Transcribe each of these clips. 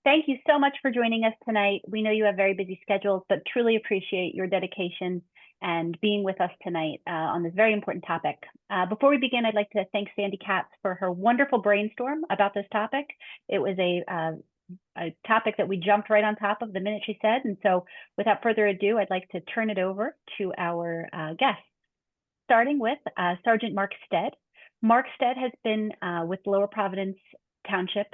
Thank you so much for joining us tonight. We know you have very busy schedules, but truly appreciate your dedication and being with us tonight on this very important topic. Before we begin, I'd like to thank Sandy Katz for her wonderful brainstorm about this topic. It was a topic that we jumped right on top of the minute she said. And so without further ado, I'd like to turn it over to our guests, starting with Sergeant Mark Stead. Mark Stead has been with Lower Providence Township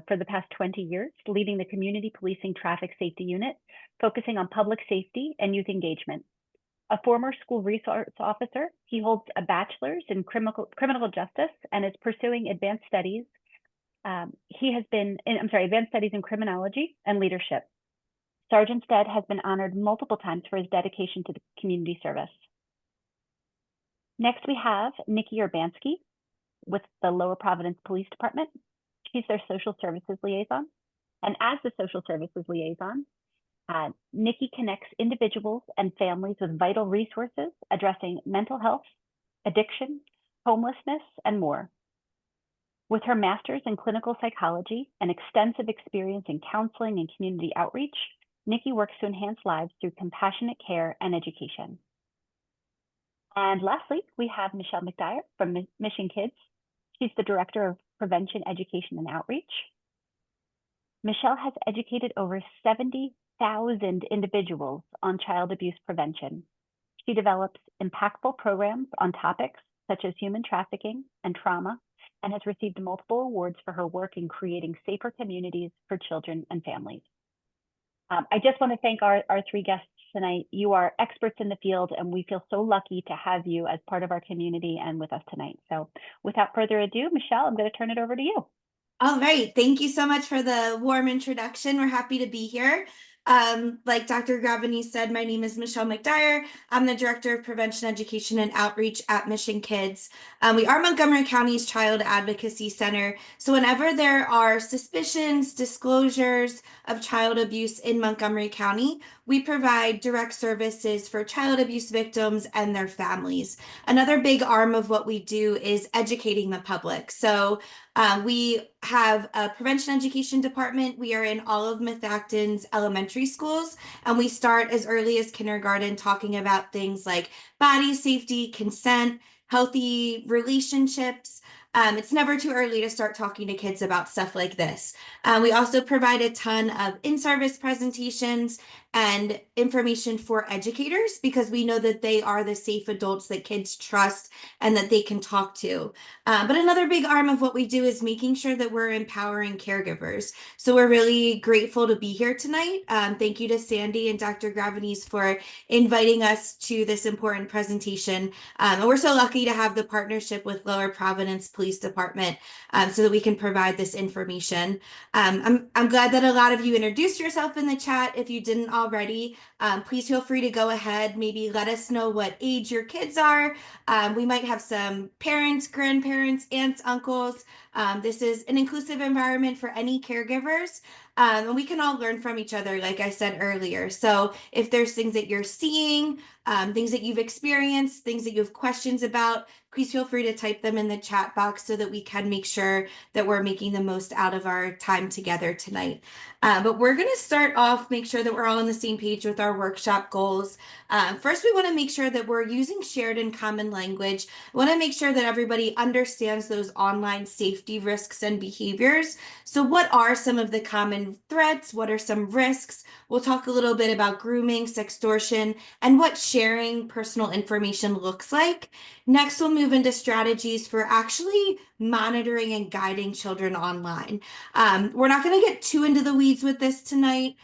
for the past 20 years, leading the Community Policing Traffic Safety Unit, focusing on public safety and youth engagement. A former school resource officer, he holds a bachelor's in criminal justice and is pursuing advanced studies. Advanced studies in criminology and leadership. Sergeant Stead has been honored multiple times for his dedication to the community service. Next, we have Nikki Urbanski with the Lower Providence Police Department. She's their social services liaison. And as the social services liaison, Nikki connects individuals and families with vital resources addressing mental health, addiction, homelessness, and more. With her master's in clinical psychology and extensive experience in counseling and community outreach, Nikki works to enhance lives through compassionate care and education. And lastly, we have Michelle McDyer from Mission Kids. She's the Director of Prevention, Education, and Outreach. Michelle has educated over 70,000 individuals on child abuse prevention. She develops impactful programs on topics such as human trafficking and trauma, and has received multiple awards for her work in creating safer communities for children and families. I just want to thank our three guests tonight. You are experts in the field, and we feel so lucky to have you as part of our community and with us tonight. So without further ado, Michelle, I'm going to turn it over to you. All right. Thank you so much for the warm introduction. We're happy to be here. Like Dr. Gravany said, my name is Michelle McDyer. I'm the Director of Prevention, Education, and Outreach at Mission Kids. We are Montgomery County's Child Advocacy Center. So whenever there are suspicions, disclosures of child abuse in Montgomery County, we provide direct services for child abuse victims and their families. Another big arm of what we do is educating the public. So we have a prevention education department. We are in all of Methacton's elementary schools, and we start as early as kindergarten talking about things like body safety, consent, healthy relationships. It's never too early to start talking to kids about stuff like this. We also provide a ton of in-service presentations and information for educators because we know that they are the safe adults that kids trust and that they can talk to. But another big arm of what we do is making sure that we're empowering caregivers. So we're really grateful to be here tonight. Thank you to Sandy and Dr. Gravany's for inviting us to this important presentation. And we're so lucky to have the partnership with Lower Providence Police Department so that we can provide this information. I'm glad that a lot of you introduced yourself in the chat. If you didn't already, please feel free to go ahead. Maybe let us know what age your kids are. We might have some parents, grandparents, aunts, uncles. This is an inclusive environment for any caregivers. And we can all learn from each other, like I said earlier. So if there's things that you're seeing, things that you've experienced, things that you have questions about, please feel free to type them in the chat box so that we can make sure that we're making the most out of our time together tonight. But we're going to start off, make sure that we're all on the same page with our workshop goals. First, we want to make sure that we're using shared and common language. We want to make sure that everybody understands those online safety risks and behaviors. So what are some of the common threats? What are some risks? We'll talk a little bit about grooming, sextortion, and what sharing personal information looks like. Next, we'll move into strategies for actually monitoring and guiding children online. We're not going to get too into the weeds with this tonight.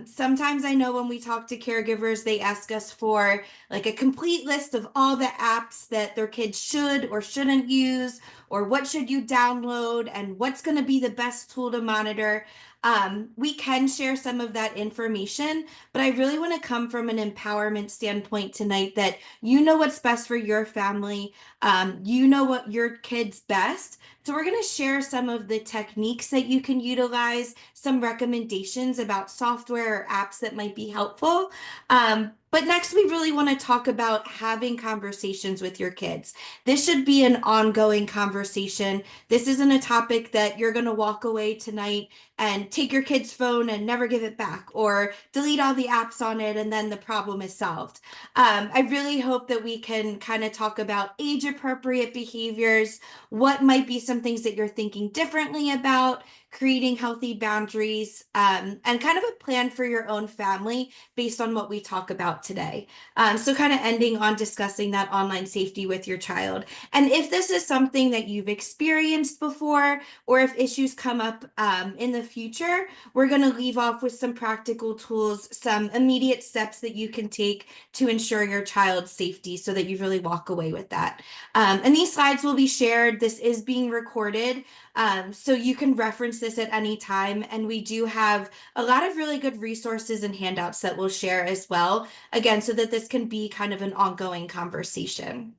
Sometimes I know when we talk to caregivers, they ask us for like a complete list of all the apps that their kids should or shouldn't use, or what should you download, and what's going to be the best tool to monitor. We can share some of that information, but I really want to come from an empowerment standpoint tonight that you know what's best for your family. You know what your kid's best. So we're going to share some of the techniques that you can utilize, some recommendations about software or apps that might be helpful. But next, we really want to talk about having conversations with your kids. This should be an ongoing conversation. This isn't a topic that you're going to walk away tonight and take your kid's phone and never give it back, or delete all the apps on it and then the problem is solved. I really hope that we can kind of talk about age appropriate behaviors, what might be some things that you're thinking differently about, creating healthy boundaries, and kind of a plan for your own family based on what we talk about today. So kind of ending on discussing that online safety with your child. And if this is something that you've experienced before, or if issues come up in the future, we're going to leave off with some practical tools, some immediate steps that you can take to ensure your child's safety so that you really walk away with that. And these slides will be shared. This is being recorded. So you can reference this at any time. And we do have a lot of really good resources and handouts that we'll share as well, again, so that this can be kind of an ongoing conversation.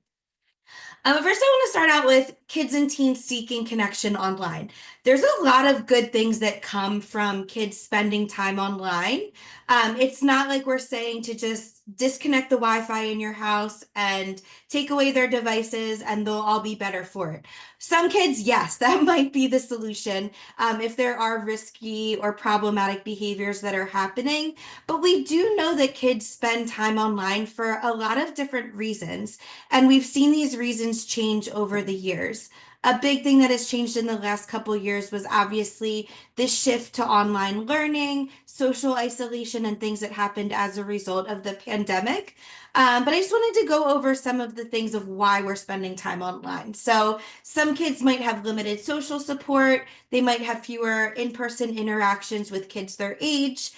First, I want to start out with kids and teens seeking connection online. There's a lot of good things that come from kids spending time online. It's not like we're saying to just disconnect the Wi-Fi in your house and take away their devices and they'll all be better for it. Some kids, yes, that might be the solution if there are risky or problematic behaviors that are happening. But we do know that kids spend time online for a lot of different reasons. And we've seen these reasons change over the years. A big thing that has changed in the last couple of years was obviously this shift to online learning, social isolation, and things that happened as a result of the pandemic. But I just wanted to go over some of the things of why we're spending time online. So some kids might have limited social support. They might have fewer in-person interactions with kids their age.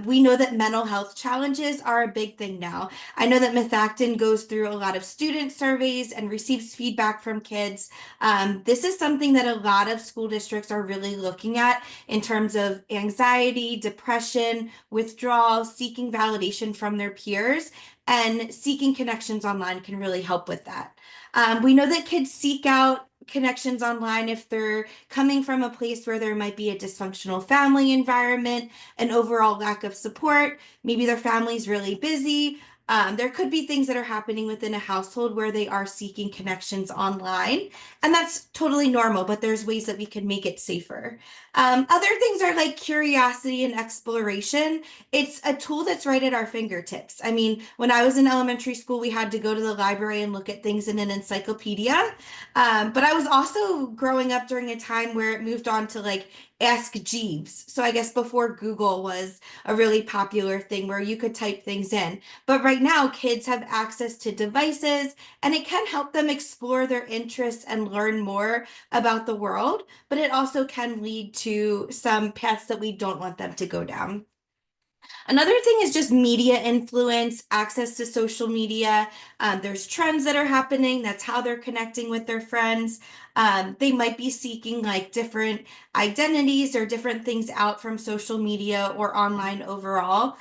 We know that mental health challenges are a big thing now. I know that Methacton goes through a lot of student surveys and receives feedback from kids. This is something that a lot of school districts are really looking at in terms of anxiety, depression, withdrawal, seeking validation from their peers, and seeking connections online can really help with that. We know that kids seek out connections online if they're coming from a place where there might be a dysfunctional family environment, an overall lack of support. Maybe their family's really busy. There could be things that are happening within a household where they are seeking connections online, and that's totally normal, but there's ways that we can make it safer. Other things are like curiosity and exploration. It's a tool that's right at our fingertips. I mean, when I was in elementary school, we had to go to the library and look at things in an encyclopedia. But I was also growing up during a time where it moved on to like Ask Jeeves. So I guess before Google was a really popular thing where you could type things in. But right now, kids have access to devices and it can help them explore their interests and learn more about the world. But it also can lead to some paths that we don't want them to go down. Another thing is just media influence, access to social media. There's trends that are happening. That's how they're connecting with their friends. They might be seeking like different identities or different things out from social media or online overall.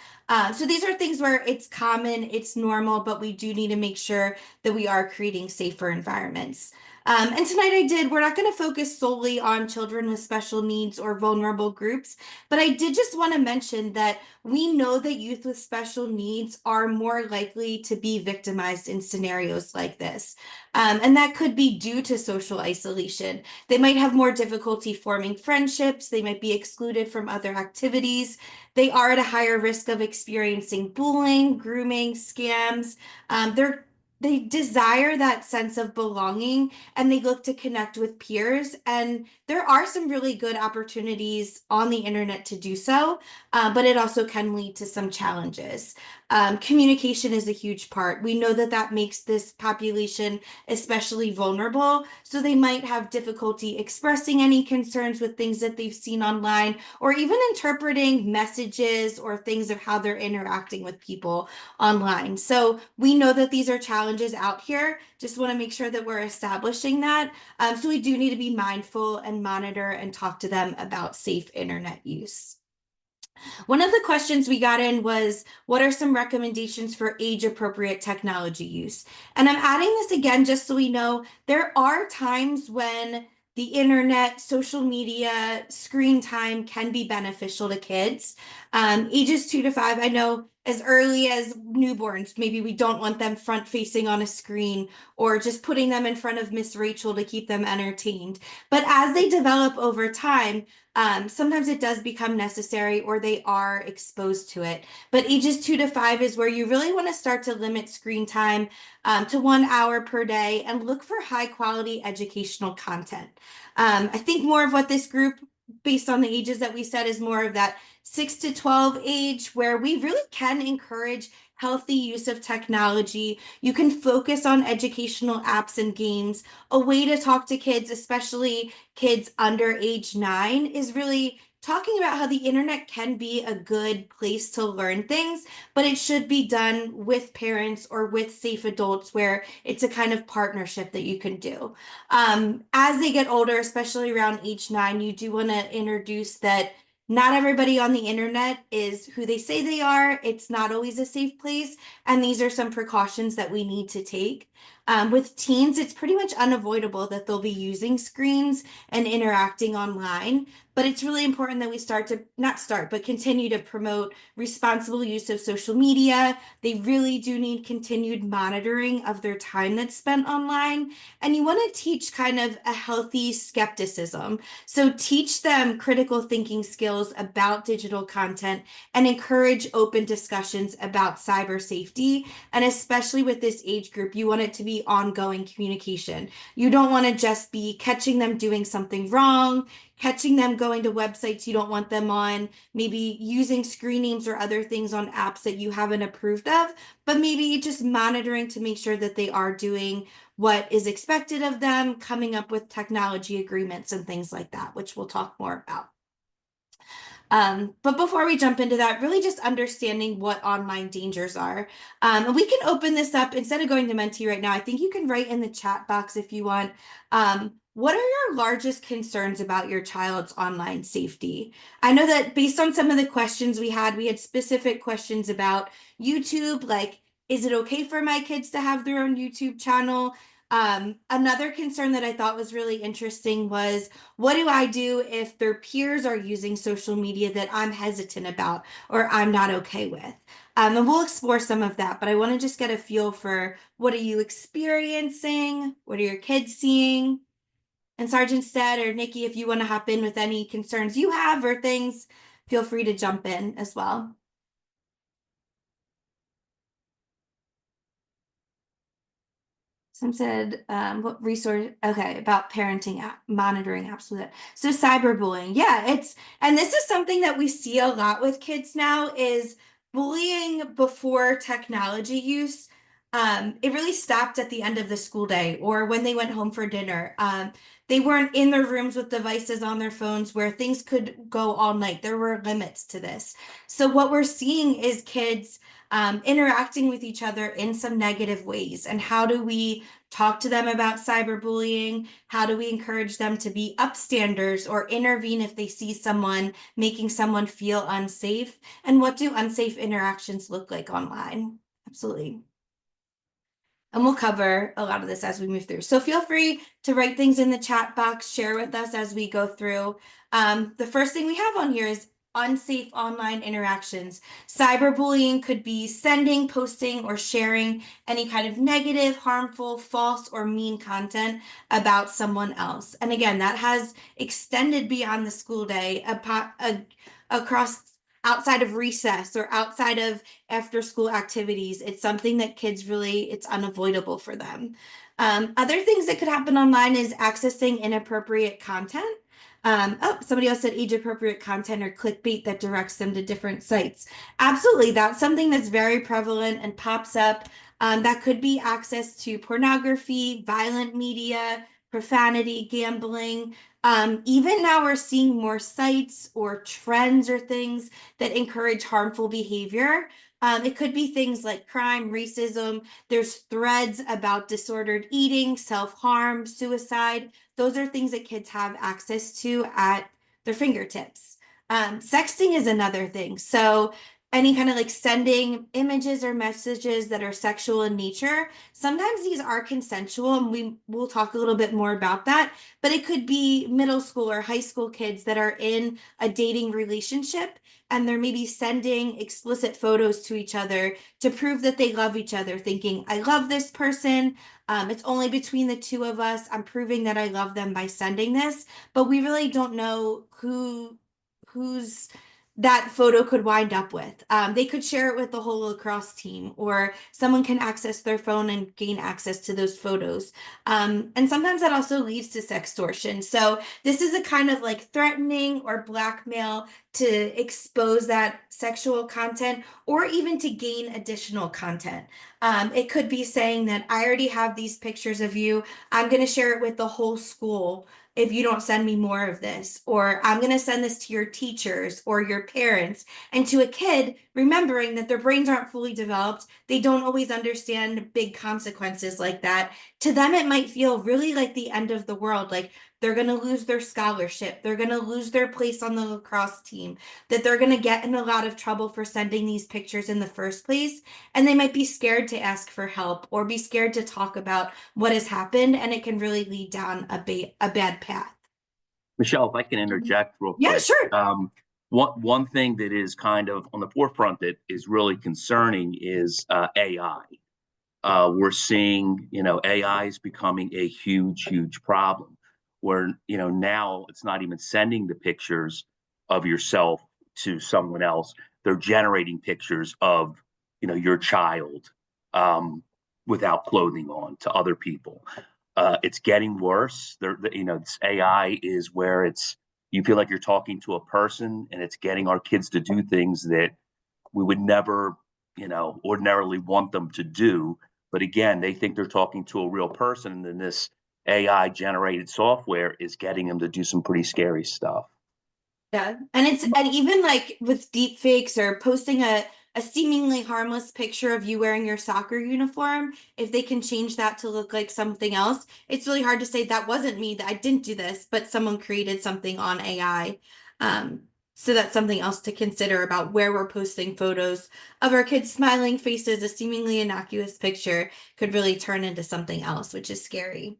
So these are things where it's common, it's normal, but we do need to make sure that we are creating safer environments. And tonight we're not going to focus solely on children with special needs or vulnerable groups, but I did just want to mention that we know that youth with special needs are more likely to be victimized in scenarios like this. And that could be due to social isolation. They might have more difficulty forming friendships. They might be excluded from other activities. They are at a higher risk of experiencing bullying, grooming, scams. They desire that sense of belonging and they look to connect with peers. And there are some really good opportunities on the internet to do so, but it also can lead to some challenges. Communication is a huge part. We know that that makes this population especially vulnerable. So they might have difficulty expressing any concerns with things that they've seen online or even interpreting messages or things of how they're interacting with people online. So we know that these are challenges out here. Just want to make sure that we're establishing that. So we do need to be mindful and monitor and talk to them about safe internet use. One of the questions we got in was, what are some recommendations for age-appropriate technology use? And I'm adding this again just so we know there are times when the internet, social media, screen time can be beneficial to kids. Ages 2 to 5, I know as early as newborns. Maybe we don't want them front facing on a screen, or just putting them in front of Miss Rachel to keep them entertained. But as they develop over time, sometimes it does become necessary, or they are exposed to it. But ages 2 to 5 is where you really want to start to limit screen time to 1 hour per day, and look for high quality educational content. I think more of what this group, based on the ages that we said, is more of that 6 to 12 age, where we really can encourage healthy use of technology. You can focus on educational apps and games. A way to talk to kids, especially kids under age 9, is really talking about how the internet can be a good place to learn things, but it should be done with parents or with safe adults, where it's a kind of partnership that you can do. As they get older, especially around age 9, you do want to introduce that not everybody on the internet is who they say they are. It's not always a safe place. And these are some precautions that we need to take. With teens, it's pretty much unavoidable that they'll be using screens and interacting online. But it's really important that we but continue to promote responsible use of social media. They really do need continued monitoring of their time that's spent online. And you want to teach kind of a healthy skepticism. So teach them critical thinking skills about digital content, and encourage open discussions about cyber safety. And especially with this age group, you want it to be ongoing communication. You don't want to just be catching them doing something wrong, catching them going to websites you don't want them on, maybe using screen names or other things on apps that you haven't approved of, but maybe just monitoring to make sure that they are doing what is expected of them, coming up with technology agreements and things like that, which we'll talk more about. But before we jump into that, really just understanding what online dangers are. And we can open this up instead of going to Menti right now. I think you can write in the chat box if you want. What are your largest concerns about your child's online safety? I know that based on some of the questions we had specific questions about YouTube, like, is it okay for my kids to have their own YouTube channel? Another concern that I thought was really interesting was, what do I do if their peers are using social media that I'm hesitant about or I'm not okay with? And we'll explore some of that, but I want to just get a feel for, what are you experiencing? What are your kids seeing? And Sergeant Stead or Nikki, if you want to hop in with any concerns you have or things, feel free to jump in as well. Some said, what resource? Okay, about parenting app, monitoring apps with it. So cyberbullying, yeah, and this is something that we see a lot with kids now, is bullying before technology use. It really stopped at the end of the school day or when they went home for dinner. They weren't in their rooms with devices on their phones where things could go all night. There were limits to this. So what we're seeing is kids interacting with each other in some negative ways. And how do we talk to them about cyberbullying? How do we encourage them to be upstanders or intervene if they see someone making someone feel unsafe? And what do unsafe interactions look like online? Absolutely. And we'll cover a lot of this as we move through. So feel free to write things in the chat box, share with us as we go through. The first thing we have on here is unsafe online interactions. Cyberbullying could be sending, posting, or sharing any kind of negative, harmful, false, or mean content about someone else. And again, that has extended beyond the school day, across outside of recess or outside of after school activities. It's something that kids really, it's unavoidable for them. Other things that could happen online is accessing inappropriate content. Somebody else said age appropriate content or clickbait that directs them to different sites. Absolutely, that's something that's very prevalent and pops up. That could be access to pornography, violent media, profanity, gambling. Even now we're seeing more sites or trends or things that encourage harmful behavior. It could be things like crime, racism. There's threads about disordered eating, self-harm, suicide. Those are things that kids have access to at their fingertips. Sexting is another thing. So any kind of like sending images or messages that are sexual in nature. Sometimes these are consensual, and we will talk a little bit more about that, but it could be middle school or high school kids that are in a dating relationship, and they're maybe sending explicit photos to each other to prove that they love each other, thinking, I love this person. It's only between the two of us. I'm proving that I love them by sending this, but we really don't know who's that photo could wind up with. They could share it with the whole lacrosse team, or someone can access their phone and gain access to those photos. And sometimes that also leads to sextortion. So this is a kind of like threatening or blackmail to expose that sexual content, or even to gain additional content. It could be saying that I already have these pictures of you. I'm going to share it with the whole school if you don't send me more of this, or I'm going to send this to your teachers or your parents. And to a kid, remembering that their brains aren't fully developed, they don't always understand big consequences like that. To them, it might feel really like the end of the world, like they're going to lose their scholarship, they're going to lose their place on the lacrosse team, that they're going to get in a lot of trouble for sending these pictures in the first place. And they might be scared to ask for help or be scared to talk about what has happened, and it can really lead down a bad path. Michelle, if I can interject real Yeah, quick. sure. One thing that is kind of on the forefront that is really concerning is AI. We're seeing, AI is becoming a huge problem where, now it's not even sending the pictures of yourself to someone else. They're generating pictures of, your child without clothing on to other people. It's getting worse. This AI is where you feel like you're talking to a person, and it's getting our kids to do things that we would never, ordinarily want them to do. But again, they think they're talking to a real person, and then this AI generated software is getting them to do some pretty scary stuff. Yeah. And even like with deep fakes or posting a seemingly harmless picture of you wearing your soccer uniform, if they can change that to look like something else, it's really hard to say that wasn't me, that I didn't do this, but someone created something on AI. So that's something else to consider about where we're posting photos of our kids' smiling faces. A seemingly innocuous picture could really turn into something else, which is scary.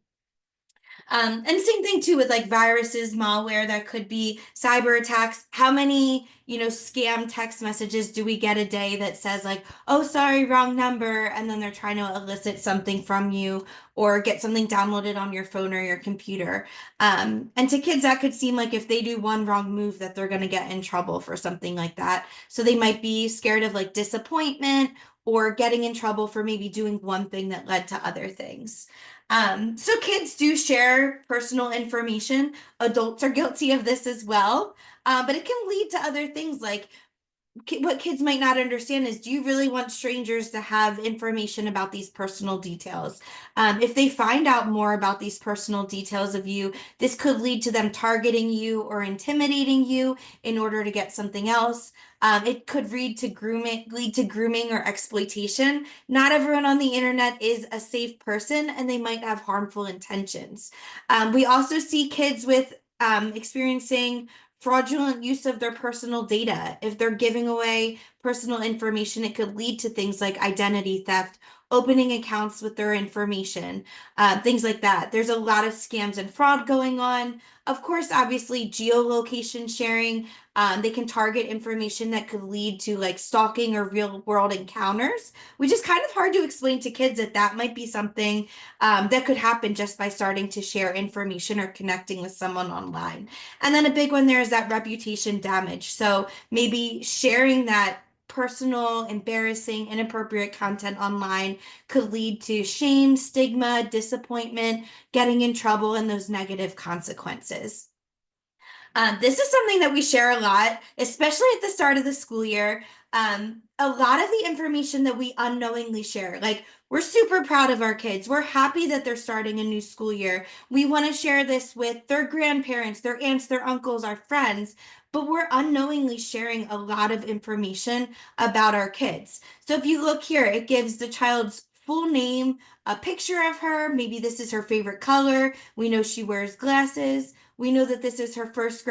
And same thing too with like viruses, malware, that could be cyber attacks. How many, scam text messages do we get a day that says like, oh, sorry, wrong number, and then they're trying to elicit something from you or get something downloaded on your phone or your computer. And to kids, that could seem like if they do one wrong move that they're going to get in trouble for something like that. So they might be scared of like disappointment or getting in trouble for maybe doing one thing that led to other things. So kids do share personal information. Adults are guilty of this as well. But it can lead to other things like what kids might not understand is, do you really want strangers to have information about these personal details? If they find out more about these personal details of you, this could lead to them targeting you or intimidating you in order to get something else. It could lead to grooming or exploitation. Not everyone on the internet is a safe person, and they might have harmful intentions. We also see kids with experiencing fraudulent use of their personal data. If they're giving away personal information, it could lead to things like identity theft, opening accounts with their information, things like that. There's a lot of scams and fraud going on. Of course, obviously, geolocation sharing. They can target information that could lead to like stalking or real world encounters, which is kind of hard to explain to kids that might be something that could happen just by starting to share information or connecting with someone online. And then a big one there is that reputation damage. So maybe sharing that personal, embarrassing, inappropriate content online could lead to shame, stigma, disappointment, getting in trouble, and those negative consequences. This is something that we share a lot, especially at the start of the school year. A lot of the information that we unknowingly share, like we're super proud of our kids. We're happy that they're starting a new school year. We want to share this with their grandparents, their aunts, their uncles, our friends, but we're unknowingly sharing a lot of information about our kids. So if you look here, it gives the child's full name, a picture of her. Maybe this is her favorite color. We know she wears glasses. We know that this is her first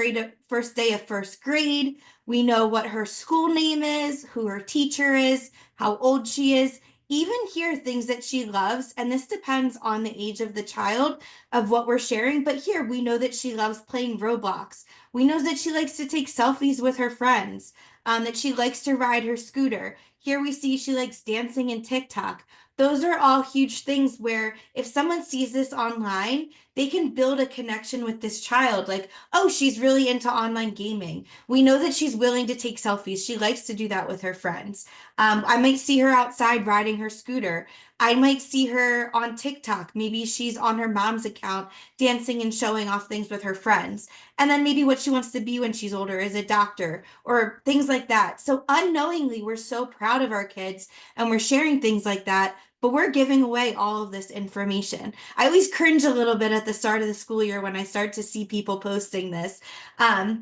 day of first grade. We know what her school name is, who her teacher is, how old she is, even here things that she loves. And this depends on the age of the child of what we're sharing. But here we know that she loves playing Roblox. We know that she likes to take selfies with her friends, that she likes to ride her scooter. Here we see she likes dancing and TikTok. Those are all huge things where if someone sees this online, they can build a connection with this child. Like, oh, she's really into online gaming. We know that she's willing to take selfies. She likes to do that with her friends. I might see her outside riding her scooter. I might see her on TikTok. Maybe she's on her mom's account dancing and showing off things with her friends. And then maybe what she wants to be when she's older is a doctor or things like that. So unknowingly, we're so proud of our kids and we're sharing things like that, but we're giving away all of this information. I always cringe a little bit at the start of the school year when I start to see people posting this,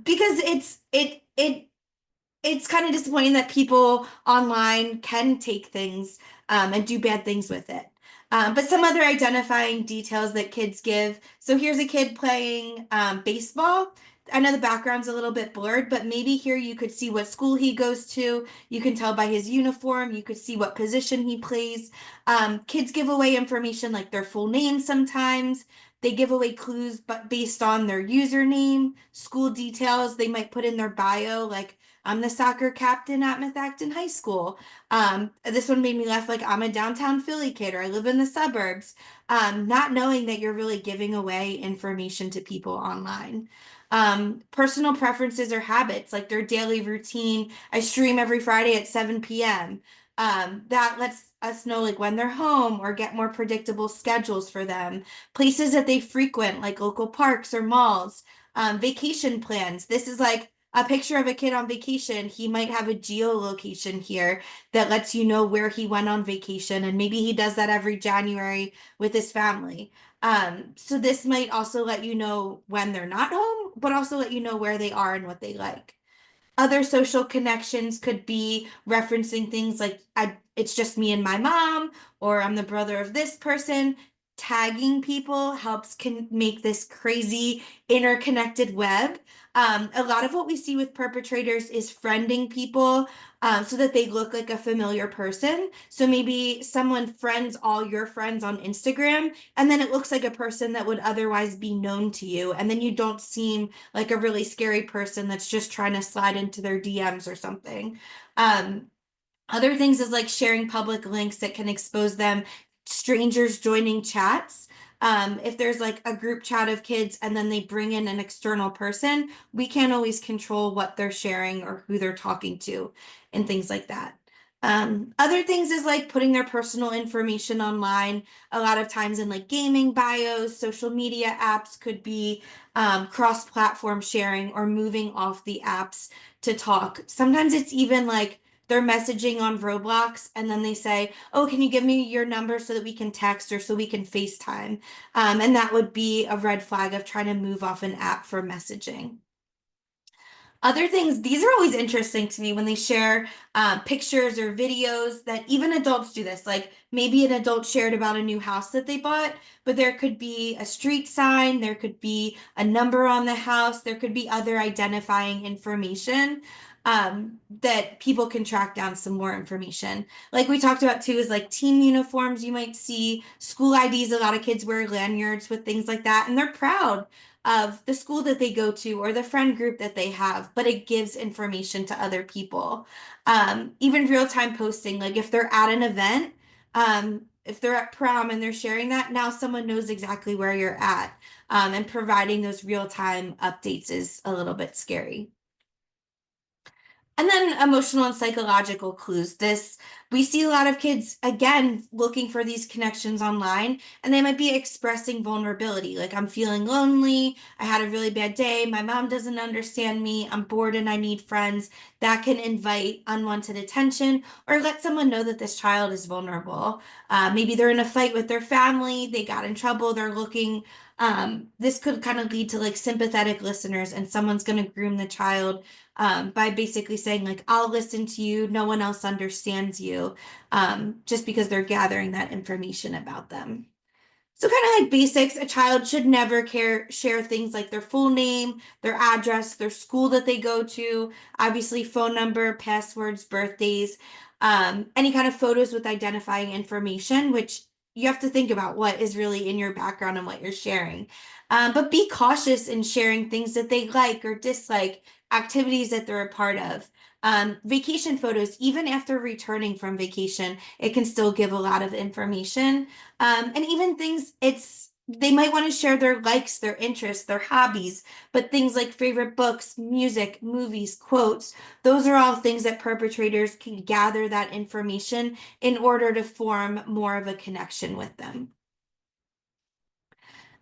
because it's kind of disappointing that people online can take things and do bad things with it. But some other identifying details that kids give. So here's a kid playing baseball. I know the background's a little bit blurred, but maybe here you could see what school he goes to. You can tell by his uniform. You could see what position he plays. Kids give away information like their full name sometimes. They give away clues but based on their username, school details. They might put in their bio like, I'm the soccer captain at Methacton High School. This one made me laugh, like I'm a downtown Philly kid or I live in the suburbs. Not knowing that you're really giving away information to people online. Personal preferences or habits, like their daily routine. I stream every Friday at 7 p.m. That lets us know like when they're home or get more predictable schedules for them. Places that they frequent, like local parks or malls. Vacation plans. This is like a picture of a kid on vacation. He might have a geolocation here that lets you know where he went on vacation. And maybe he does that every January with his family. So this might also let you know when they're not home, but also let you know where they are and what they like. Other social connections could be referencing things like it's just me and my mom, or I'm the brother of this person. Tagging people helps can make this crazy interconnected web. A lot of what we see with perpetrators is friending people so that they look like a familiar person. So maybe someone friends all your friends on Instagram, and then it looks like a person that would otherwise be known to you. And then you don't seem like a really scary person that's just trying to slide into their DMs or something. Other things is like sharing public links that can expose them, strangers joining chats. If there's like a group chat of kids and then they bring in an external person, we can't always control what they're sharing or who they're talking to and things like that. Other things is like putting their personal information online. A lot of times in like gaming bios, social media apps could be cross-platform sharing or moving off the apps to talk. Sometimes it's even like they're messaging on Roblox and then they say, oh, can you give me your number so that we can text or so we can FaceTime? And that would be a red flag of trying to move off an app for messaging. Other things, these are always interesting to me when they share pictures or videos that even adults do this. Like maybe an adult shared about a new house that they bought, but there could be a street sign, there could be a number on the house, there could be other identifying information that people can track down some more information. Like we talked about too, is like team uniforms. You might see school IDs. A lot of kids wear lanyards with things like that, and they're proud of the school that they go to or the friend group that they have, but it gives information to other people. Even real-time posting, like if they're at an event, if they're at prom and they're sharing that, now someone knows exactly where you're at. And providing those real-time updates is a little bit scary. And then emotional and psychological clues. We see a lot of kids, again, looking for these connections online, and they might be expressing vulnerability. Like, I'm feeling lonely. I had a really bad day. My mom doesn't understand me. I'm bored and I need friends. That can invite unwanted attention or let someone know that this child is vulnerable. Maybe they're in a fight with their family. They got in trouble. They're looking This could kind of lead to like sympathetic listeners, and someone's going to groom the child by basically saying like, I'll listen to you, no one else understands you, just because they're gathering that information about them. So kind of like basics, a child should never share things like their full name, their address, their school that they go to, obviously phone number, passwords, birthdays, any kind of photos with identifying information, which you have to think about what is really in your background and what you're sharing. But be cautious in sharing things that they like or dislike, activities that they're a part of. Vacation photos, even after returning from vacation, it can still give a lot of information. And even things they might want to share their likes, their interests, their hobbies, but things like favorite books, music, movies, quotes, those are all things that perpetrators can gather that information in order to form more of a connection with them.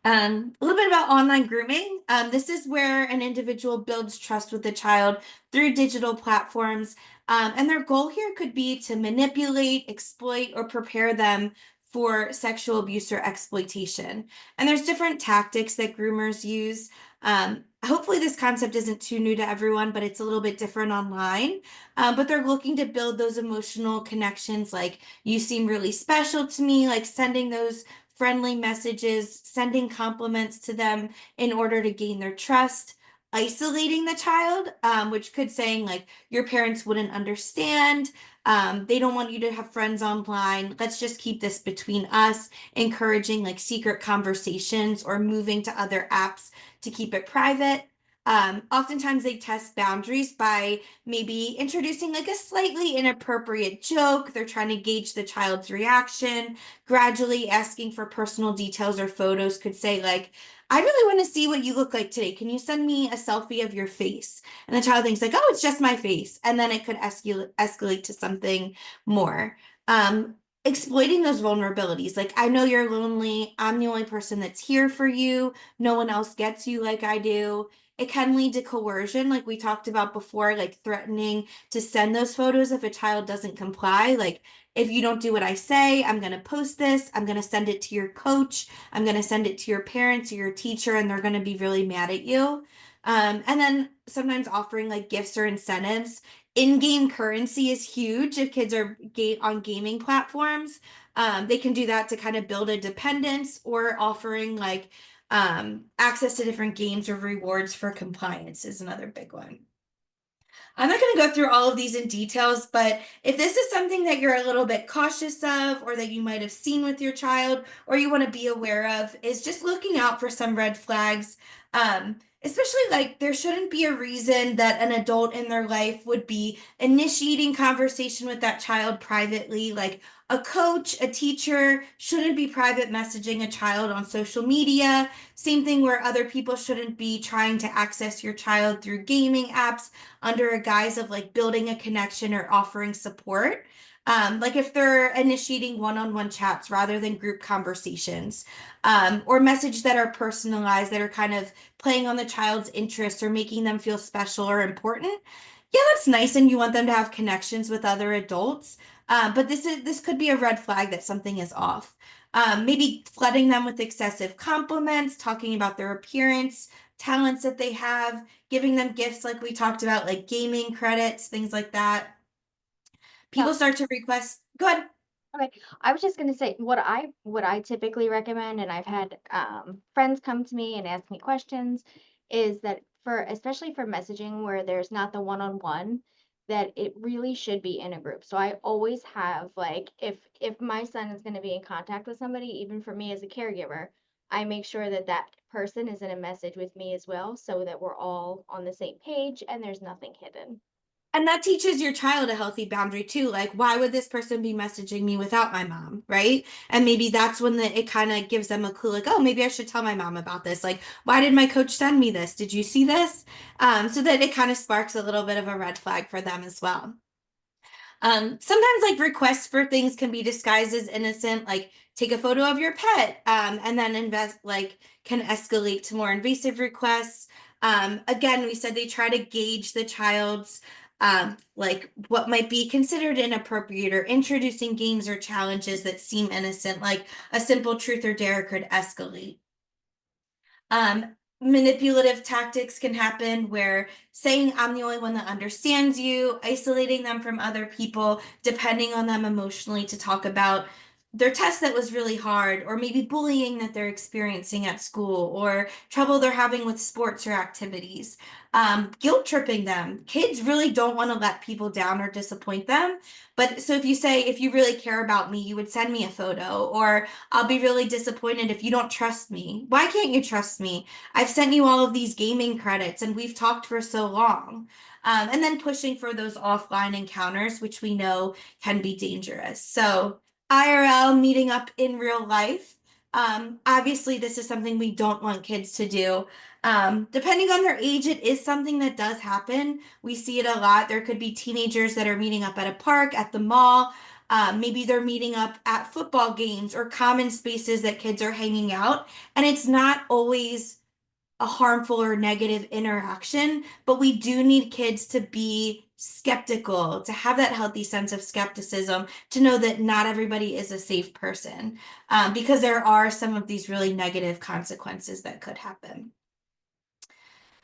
A little bit about online grooming. This is where an individual builds trust with the child through digital platforms. And their goal here could be to manipulate, exploit, or prepare them for sexual abuse or exploitation. And there's different tactics that groomers use. Hopefully this concept isn't too new to everyone, but it's a little bit different online. But they're looking to build those emotional connections, like you seem really special to me, like sending those friendly messages, sending compliments to them in order to gain their trust, isolating the child, which could saying like your parents wouldn't understand. They don't want you to have friends online. Let's just keep this between us, encouraging like secret conversations or moving to other apps to keep it private. Oftentimes they test boundaries by maybe introducing like a slightly inappropriate joke. They're trying to gauge the child's reaction. Gradually asking for personal details or photos could say like, I really want to see what you look like today. Can you send me a selfie of your face? And the child thinks like, oh, it's just my face. And then it could escalate to something more. Exploiting those vulnerabilities. Like, I know you're lonely. I'm the only person that's here for you. No one else gets you like I do. It can lead to coercion, like we talked about before, like threatening to send those photos if a child doesn't comply. Like, if you don't do what I say, I'm going to post this. I'm going to send it to your coach. I'm going to send it to your parents or your teacher, and they're going to be really mad at you. And then sometimes offering like gifts or incentives. In-game currency is huge if kids are on gaming platforms. They can do that to kind of build a dependence, or offering like access to different games or rewards for compliance is another big one. I'm not going to go through all of these in details, but if this is something that you're a little bit cautious of, or that you might have seen with your child, or you want to be aware of, is just looking out for some red flags. Especially like there shouldn't be a reason that an adult in their life would be initiating conversation with that child privately. Like a coach, a teacher shouldn't be private messaging a child on social media. Same thing where other people shouldn't be trying to access your child through gaming apps under a guise of like building a connection or offering support. Like if they're initiating one-on-one chats rather than group conversations, or messages that are personalized, that are kind of playing on the child's interests or making them feel special or important. Yeah, that's nice, and you want them to have connections with other adults. But this could be a red flag that something is off. Maybe flooding them with excessive compliments, talking about their appearance, talents that they have, giving them gifts like we talked about, like gaming credits, things like that. People start to request. Go ahead. Okay, I was just gonna say what I typically recommend, and I've had friends come to me and ask me questions, is that for especially for messaging where there's not the one-on-one, that it really should be in a group. So I always have like if my son is going to be in contact with somebody, even for me as a caregiver, I make sure that that person is in a message with me as well, so that we're all on the same page and there's nothing hidden. And that teaches your child a healthy boundary too. Like, why would this person be messaging me without my mom? Right. And maybe that's when it kind of gives them a clue, like, oh, maybe I should tell my mom about this. Like, why did my coach send me this? Did you see this? So that it kind of sparks a little bit of a red flag for them as well. Sometimes like requests for things can be disguised as innocent, like take a photo of your pet, and then can escalate to more invasive requests. Again, we said they try to gauge the child's like what might be considered inappropriate, or introducing games or challenges that seem innocent, like a simple truth or dare could escalate. Manipulative tactics can happen where saying I'm the only one that understands you, isolating them from other people, depending on them emotionally to talk about their test that was really hard, or maybe bullying that they're experiencing at school, or trouble they're having with sports or activities. Guilt tripping them. Kids really don't want to let people down or disappoint them. But so if you say, if you really care about me, you would send me a photo, or I'll be really disappointed if you don't trust me. Why can't you trust me? I've sent you all of these gaming credits and we've talked for so long. And then pushing for those offline encounters, which we know can be dangerous. So IRL, meeting up in real life. Obviously, this is something we don't want kids to do. Depending on their age, it is something that does happen. We see it a lot. There could be teenagers that are meeting up at a park, at the mall. Maybe they're meeting up at football games or common spaces that kids are hanging out. And it's not always a harmful or negative interaction, but we do need kids to be skeptical, to have that healthy sense of skepticism, to know that not everybody is a safe person, because there are some of these really negative consequences that could happen.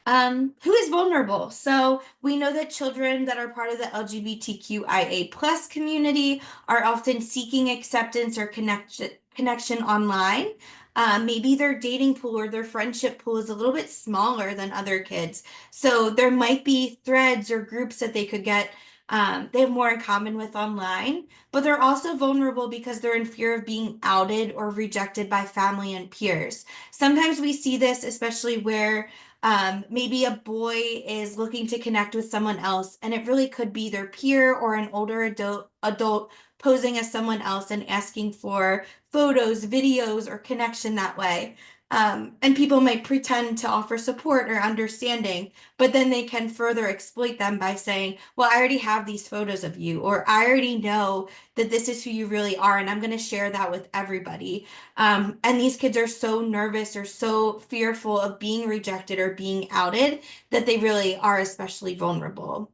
Who is vulnerable? So we know that children that are part of the LGBTQIA plus community are often seeking acceptance or connection online. Maybe their dating pool or their friendship pool is a little bit smaller than other kids. So there might be threads or groups that they could get, they have more in common with online, but they're also vulnerable because they're in fear of being outed or rejected by family and peers. Sometimes we see this, especially where maybe a boy is looking to connect with someone else, and it really could be their peer or an older adult posing as someone else and asking for photos, videos, or connection that way. And people might pretend to offer support or understanding, but then they can further exploit them by saying, well, I already have these photos of you, or I already know that this is who you really are, and I'm going to share that with everybody. And these kids are so nervous or so fearful of being rejected or being outed that they really are especially vulnerable.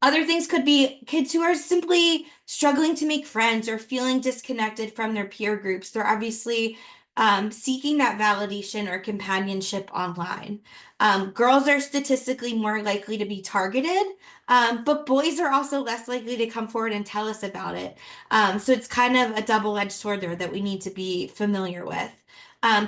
Other things could be kids who are simply struggling to make friends or feeling disconnected from their peer groups. They're obviously seeking that validation or companionship online. Girls are statistically more likely to be targeted, but boys are also less likely to come forward and tell us about it. So it's kind of a double-edged sword there that we need to be familiar with.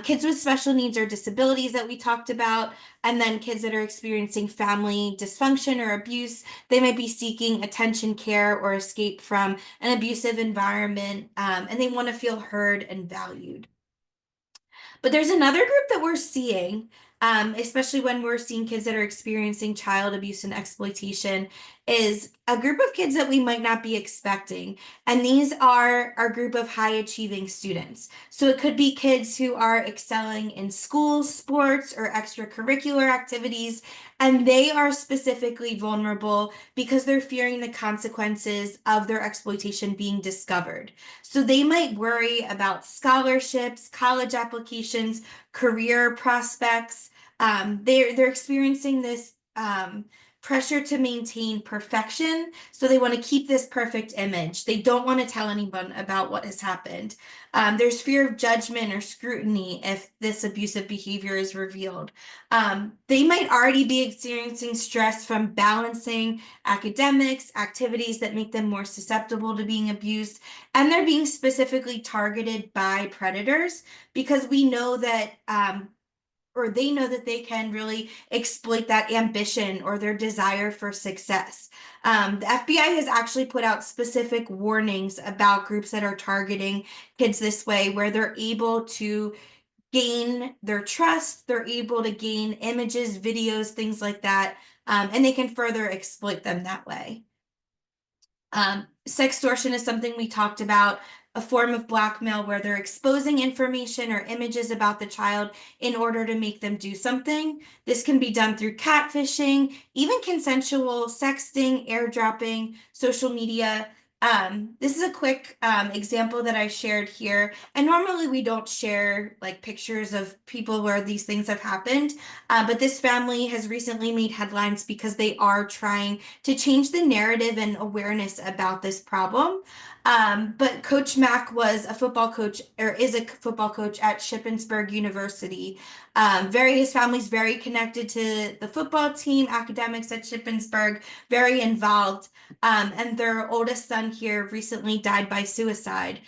Kids with special needs or disabilities that we talked about, and then kids that are experiencing family dysfunction or abuse, they might be seeking attention, care, or escape from an abusive environment, and they want to feel heard and valued. But there's another group that we're seeing, especially when we're seeing kids that are experiencing child abuse and exploitation, is a group of kids that we might not be expecting. And these are our group of high achieving students. So it could be kids who are excelling in school, sports, or extracurricular activities, and they are specifically vulnerable because they're fearing the consequences of their exploitation being discovered. So they might worry about scholarships, college applications, career prospects. They're experiencing this pressure to maintain perfection. So they want to keep this perfect image. They don't want to tell anyone about what has happened. There's fear of judgment or scrutiny if this abusive behavior is revealed. They might already be experiencing stress from balancing academics, activities that make them more susceptible to being abused, and they're being specifically targeted by predators because we know that or they know that they can really exploit that ambition or their desire for success. The FBI has actually put out specific warnings about groups that are targeting kids this way, where they're able to gain their trust, they're able to gain images, videos, things like that, and they can further exploit them that way. Sextortion is something we talked about, a form of blackmail where they're exposing information or images about the child in order to make them do something. This can be done through catfishing, even consensual sexting, airdropping, social media. This is a quick example that I shared here. And normally we don't share like pictures of people where these things have happened. But this family has recently made headlines because they are trying to change the narrative and awareness about this problem. But Coach Mack was a football coach, or is a football coach at Shippensburg University. His family's very connected to the football team, academics at Shippensburg, very involved. And their oldest son here recently died by suicide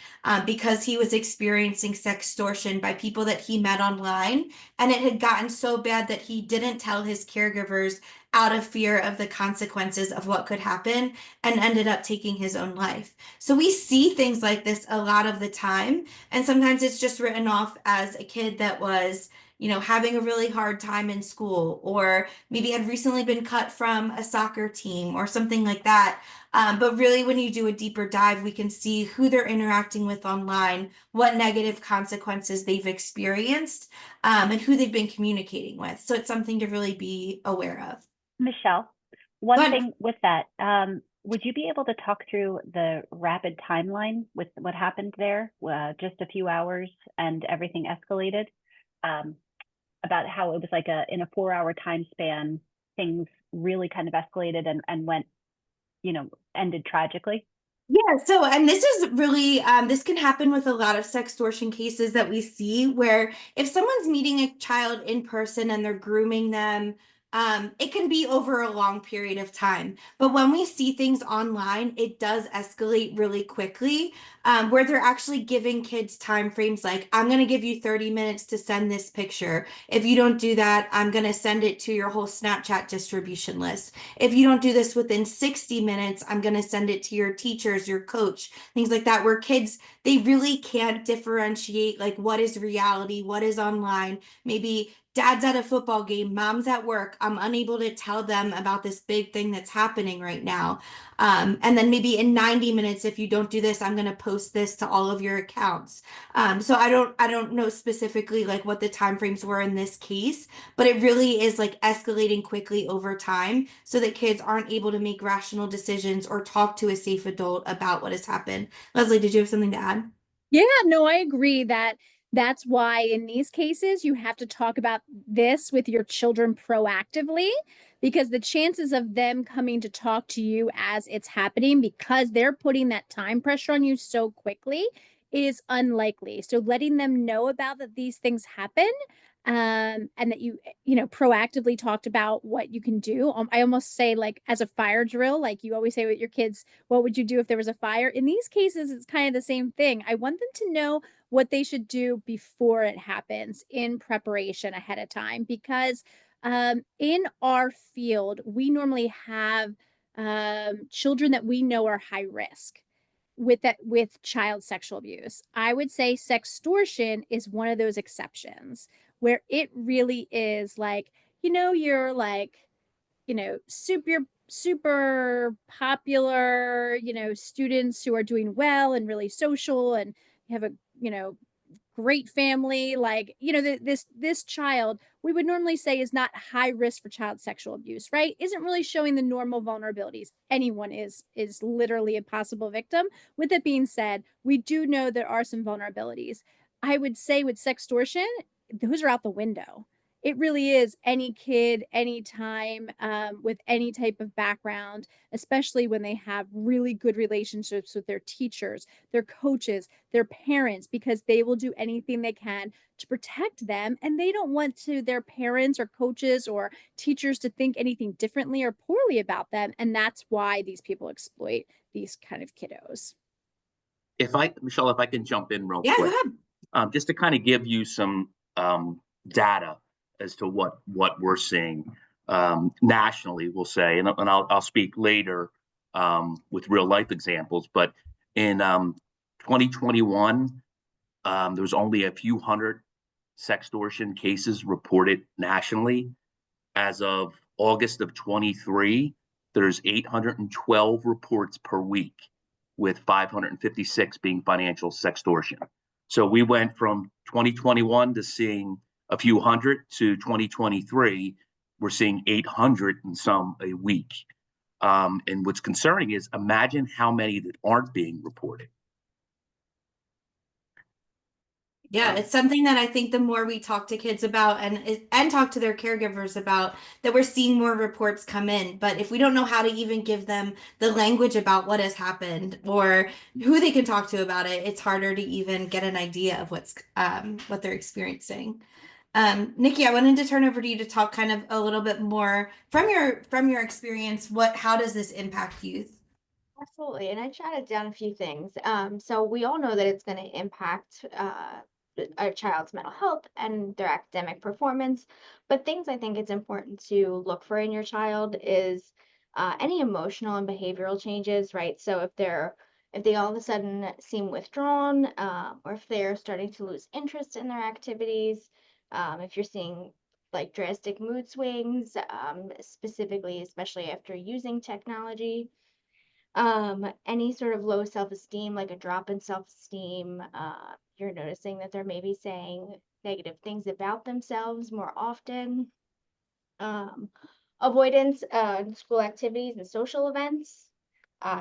because he was experiencing sextortion by people that he met online. And it had gotten so bad that he didn't tell his caregivers out of fear of the consequences of what could happen and ended up taking his own life. So we see things like this a lot of the time. And sometimes it's just written off as a kid that was, you know, having a really hard time in school, or maybe had recently been cut from a soccer team or something like that. But really, when you do a deeper dive, we can see who they're interacting with online, what negative consequences they've experienced, and who they've been communicating with. So it's something to really be aware of. Michelle, one Go ahead. thing with that, would you be able to talk through the rapid timeline with what happened there, just a few hours and everything escalated? About how it was like in a 4-hour time span, things really kind of escalated and went, you know, ended tragically. Yeah, so, and this is really, this can happen with a lot of sextortion cases that we see, where if someone's meeting a child in person and they're grooming them, it can be over a long period of time. But when we see things online, it does escalate really quickly, where they're actually giving kids time frames like, I'm going to give you 30 minutes to send this picture. If you don't do that, I'm going to send it to your whole Snapchat distribution list. If you don't do this within 60 minutes, I'm going to send it to your teachers, your coach, things like that, where kids, they really can't differentiate like what is reality, what is online. Maybe dad's at a football game, mom's at work. I'm unable to tell them about this big thing that's happening right now. And then maybe in 90 minutes, if you don't do this, I'm going to post this to all of your accounts. So I don't know specifically like what the timeframes were in this case, but it really is like escalating quickly over time so that kids aren't able to make rational decisions or talk to a safe adult about what has happened. Leslie, did you have something to add? Yeah, no, I agree that that's why in these cases you have to talk about this with your children proactively, because the chances of them coming to talk to you as it's happening, because they're putting that time pressure on you so quickly, is unlikely. So letting them know about that these things happen, and that you know, proactively talked about what you can do. I almost say like as a fire drill, like you always say with your kids, what would you do if there was a fire? In these cases, it's kind of the same thing. I want them to know what they should do before it happens, in preparation ahead of time, because in our field, we normally have children that we know are high risk with child sexual abuse. I would say sextortion is one of those exceptions where it really is like, you know, you're like, you know, super popular, you know, students who are doing well and really social and have a, you know, great family, like, you know, this child we would normally say is not high risk for child sexual abuse, right? Isn't really showing the normal vulnerabilities. Anyone is literally a possible victim. With it being said, we do know there are some vulnerabilities. I would say with sextortion, those are out the window. It really is any kid, anytime, with any type of background, especially when they have really good relationships with their teachers, their coaches, their parents, because they will do anything they can to protect them. And they don't want their parents or coaches or teachers to think anything differently or poorly about them. And that's why these people exploit these kind of kiddos. Michelle, if I can jump in real Yeah, go quick, ahead. just to kind of give you some data as to what we're seeing nationally, we'll say, and I'll speak later with real life examples. But in 2021, there was only a few hundred sextortion cases reported nationally. As of August of 23, there's 812 reports per week, with 556 being financial sextortion. So we went from 2021 to seeing a few hundred to 2023, we're seeing 800 and some a week. And what's concerning is imagine how many that aren't being reported. Yeah, it's something that I think the more we talk to kids about and talk to their caregivers about, that we're seeing more reports come in. But if we don't know how to even give them the language about what has happened or who they can talk to about it, it's harder to even get an idea of what they're experiencing. Nikki, I wanted to turn over to you to talk kind of a little bit more from your experience. How does this impact youth? Absolutely. And I jotted down a few things. So we all know that it's going to impact a child's mental health and their academic performance. But things I think it's important to look for in your child is any emotional and behavioral changes, right? So if they all of a sudden seem withdrawn, or if they're starting to lose interest in their activities, if you're seeing like drastic mood swings, specifically, especially after using technology, any sort of low self-esteem, like a drop in self-esteem, you're noticing that they're maybe saying negative things about themselves more often, avoidance in school activities and social events.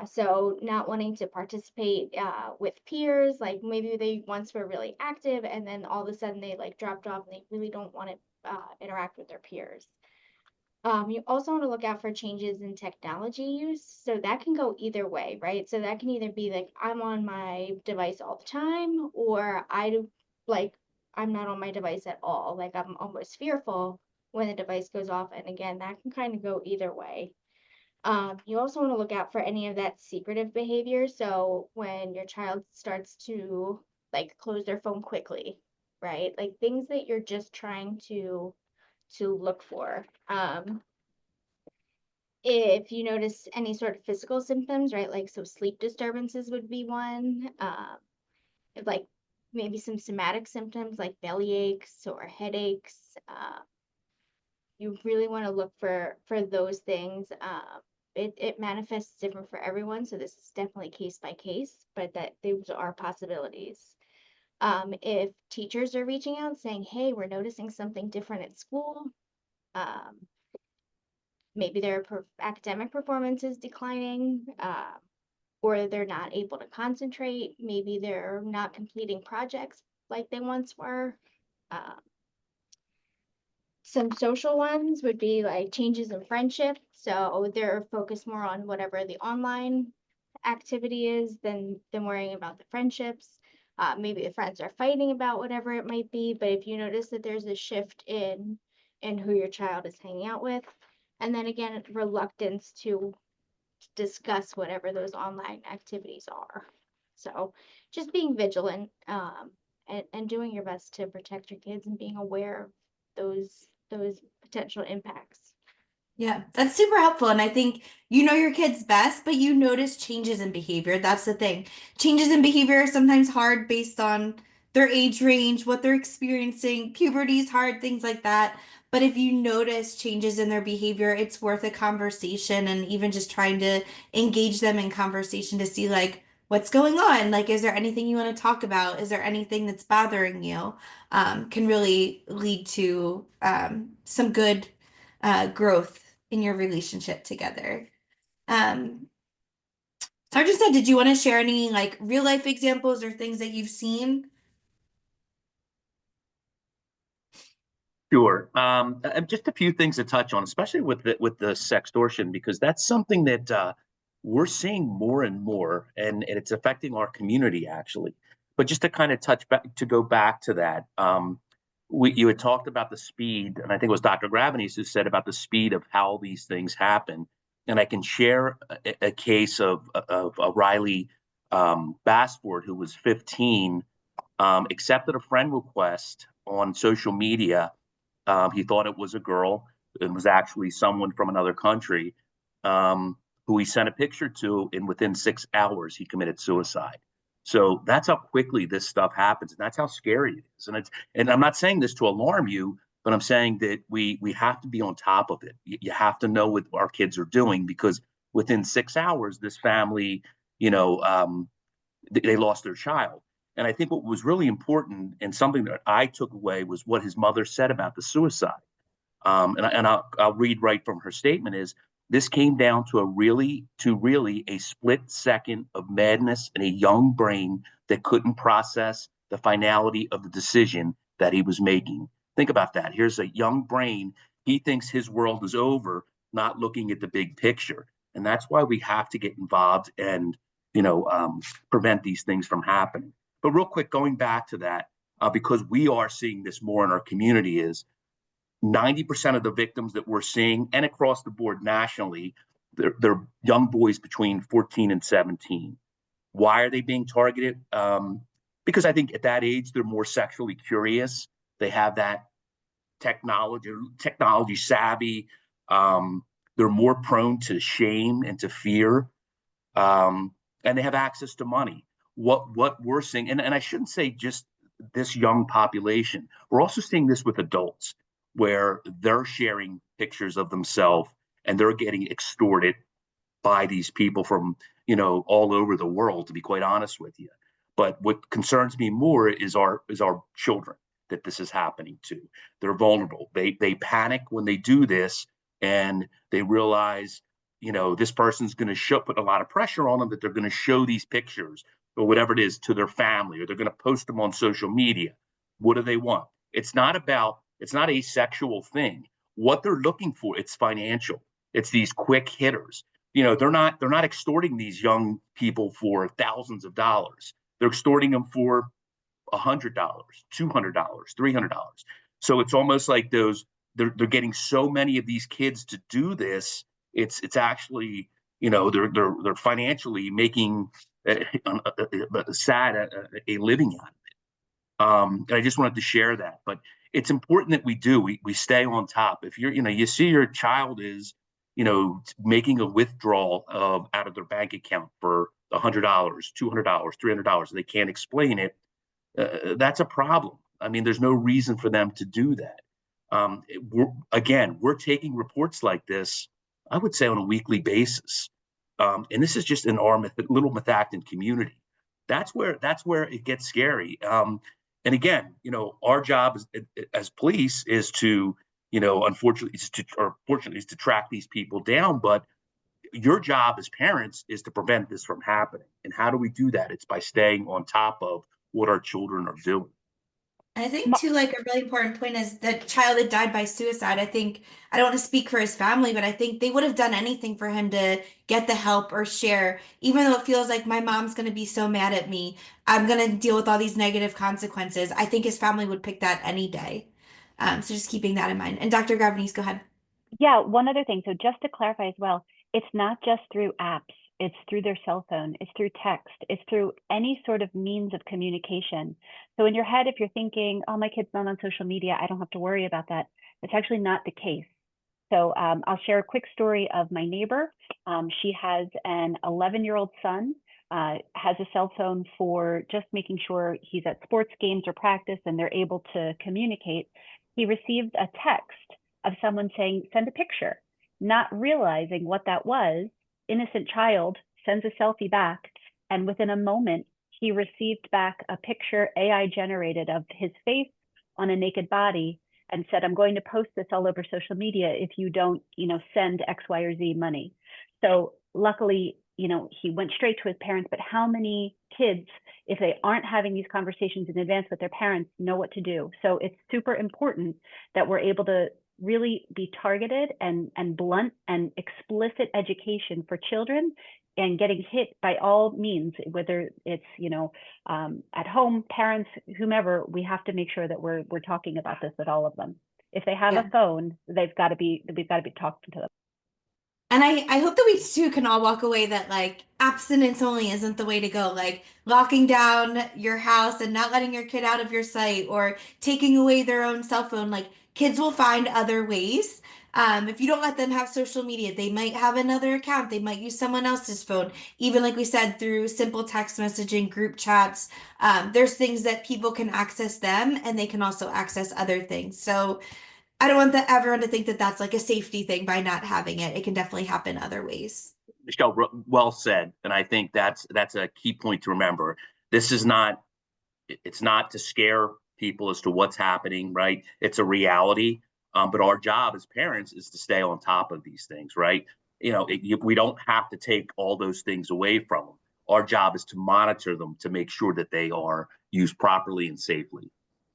So not wanting to participate with peers, like maybe they once were really active and then all of a sudden they like dropped off and they really don't want to interact with their peers. You also want to look out for changes in technology use. So that can go either way, right? So that can either be like I'm on my device all the time, or I'm not on my device at all. Like I'm almost fearful when the device goes off. And again, that can kind of go either way. You also want to look out for any of that secretive behavior. So when your child starts to like close their phone quickly, right? Like things that you're just trying to look for. If you notice any sort of physical symptoms, right? Like, so sleep disturbances would be one. Like maybe some somatic symptoms like belly aches or headaches. You really want to look for those things. It manifests different for everyone, so this is definitely case by case, but that those are possibilities. If teachers are reaching out saying, hey, we're noticing something different at school, maybe their academic performance is declining, or they're not able to concentrate. Maybe they're not completing projects like they once were. Some social ones would be like changes in friendship. So they're focused more on whatever the online activity is than worrying about the friendships. Maybe the friends are fighting about whatever it might be. But if you notice that there's a shift in who your child is hanging out with, and then again, reluctance to discuss whatever those online activities are. So just being vigilant, and doing your best to protect your kids and being aware of those potential impacts. Yeah, that's super helpful. And I think you know your kids best, but you notice changes in behavior. That's the thing. Changes in behavior are sometimes hard based on their age range, what they're experiencing. Puberty is hard, things like that. But if you notice changes in their behavior, it's worth a conversation and even just trying to engage them in conversation to see like what's going on. Like, is there anything you want to talk about? Is there anything that's bothering you? Can really lead to some good growth in your relationship together. Sergeant said, did you want to share any like real life examples or things that you've seen? Sure. Just a few things to touch on, especially with the sextortion, because that's something that we're seeing more and more, and it's affecting our community actually. But just to kind of go back to that, you had talked about the speed, and I think it was Dr. Gravenes who said about the speed of how these things happen. And I can share a case of Riley Bassford, who was 15, accepted a friend request on social media. He thought it was a girl. It was actually someone from another country, who he sent a picture to, and within 6 hours, he committed suicide. So that's how quickly this stuff happens, and that's how scary it is. And I'm not saying this to alarm you, but I'm saying that we have to be on top of it. You have to know what our kids are doing, because within 6 hours, this family, they lost their child. And I think what was really important and something that I took away was what his mother said about the suicide. And I'll read right from her statement is, This came down to really a split second of madness in a young brain that couldn't process the finality of the decision that he was making. Think about that. Here's a young brain. He thinks his world is over, not looking at the big picture. And that's why we have to get involved and, prevent these things from happening. But real quick, going back to that, because we are seeing this more in our community, is 90% of the victims that we're seeing, and across the board nationally, they're young boys between 14 and 17. Why are they being targeted? Because I think at that age, they're more sexually curious. They have that technology savvy. They're more prone to shame and to fear. And they have access to money. What we're seeing, and I shouldn't say just this young population, we're also seeing this with adults, where they're sharing pictures of themselves and they're getting extorted by these people from, all over the world, to be quite honest with you. But what concerns me more is our children that this is happening to. They're vulnerable. They panic when they do this, and they realize, this person's going to put a lot of pressure on them, that they're going to show these pictures or whatever it is to their family, or they're going to post them on social media. What do they want? It's not a sexual thing. What they're looking for, it's financial. It's these quick hitters. They're not extorting these young people for thousands of dollars. They're extorting them for $100, $200, $300. So it's almost like they're getting so many of these kids to do this. It's actually, they're financially making a living out of it. And I just wanted to share that. But it's important that we stay on top. If you see your child is, making a withdrawal out of their bank account for $100, $200, $300, and they can't explain it, that's a problem. I mean, there's no reason for them to do that. We're taking reports like this, I would say, on a weekly basis. And this is just in our little Methacton community. That's where it gets scary. And again, our job as police is to, fortunately, is to track these people down. But your job as parents is to prevent this from happening. And how do we do that? It's by staying on top of what our children are doing. I think too, like a really important point is the child that died by suicide. I think, I don't want to speak for his family, but I think they would have done anything for him to get the help or share, even though it feels like my mom's going to be so mad at me. I'm going to deal with all these negative consequences. I think his family would pick that any day. So just keeping that in mind. And Dr. Gravines, go ahead. Yeah, one other thing. So just to clarify as well, it's not just through apps. It's through their cell phone. It's through text. It's through any sort of means of communication. So in your head, if you're thinking, oh, my kid's not on social media, I don't have to worry about that. It's actually not the case. So I'll share a quick story of my neighbor. She has an 11-year-old son, has a cell phone for just making sure he's at sports games or practice and they're able to communicate. He received a text of someone saying, send a picture, not realizing what that was. Innocent child sends a selfie back, and within a moment, he received back a picture AI generated of his face on a naked body and said, I'm going to post this all over social media if you don't, send X, Y, or Z money. So luckily, he went straight to his parents, but how many kids, if they aren't having these conversations in advance with their parents, know what to do? So it's super important that we're able to really be targeted and blunt and explicit education for children, and getting hit by all means, whether it's at home, parents, whomever. We have to make sure that we're talking about this with all of them. If they have a phone, we've got to be talking to them. And I hope that we too can all walk away that like abstinence only isn't the way to go. Like locking down your house and not letting your kid out of your sight, or taking away their own cell phone. Like kids will find other ways. If you don't let them have social media, they might have another account. They might use someone else's phone. Even like we said, through simple text messaging, group chats, there's things that people can access them, and they can also access other things. So I don't want everyone to think that that's like a safety thing by not having it. It can definitely happen other ways. Michelle, well said. And I think that's a key point to remember. This is not, it's not to scare people as to what's happening, right? It's a reality. But our job as parents is to stay on top of these things, right? we don't have to take all those things away from them. Our job is to monitor them to make sure that they are used properly and safely.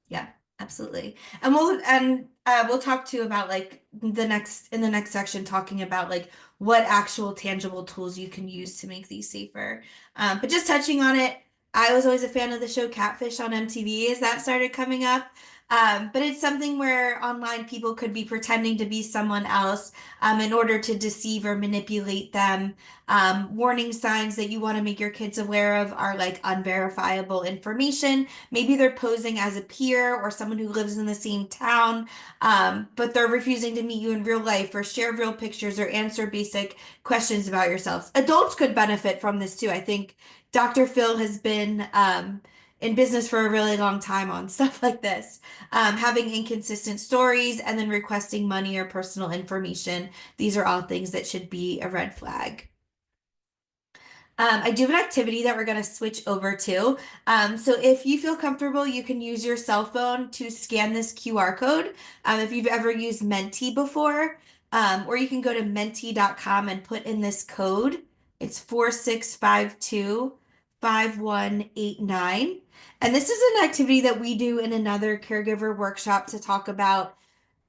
Yeah, absolutely. And we'll talk too about like in the next section, talking about like what actual tangible tools you can use to make these safer. But just touching on it, I was always a fan of the show Catfish on MTV as that started coming up. But it's something where online people could be pretending to be someone else in order to deceive or manipulate them. Warning signs that you want to make your kids aware of are like unverifiable information. Maybe they're posing as a peer or someone who lives in the same town, but they're refusing to meet you in real life or share real pictures or answer basic questions about yourselves. Adults could benefit from this too. I think Dr. Phil has been in business for a really long time on stuff like this. Having inconsistent stories and then requesting money or personal information. These are all things that should be a red flag. I do have an activity that we're going to switch over to. So if you feel comfortable, you can use your cell phone to scan this QR code. If you've ever used Menti before, or you can go to menti.com and put in this code. It's 4652-5189. And this is an activity that we do in another caregiver workshop to talk about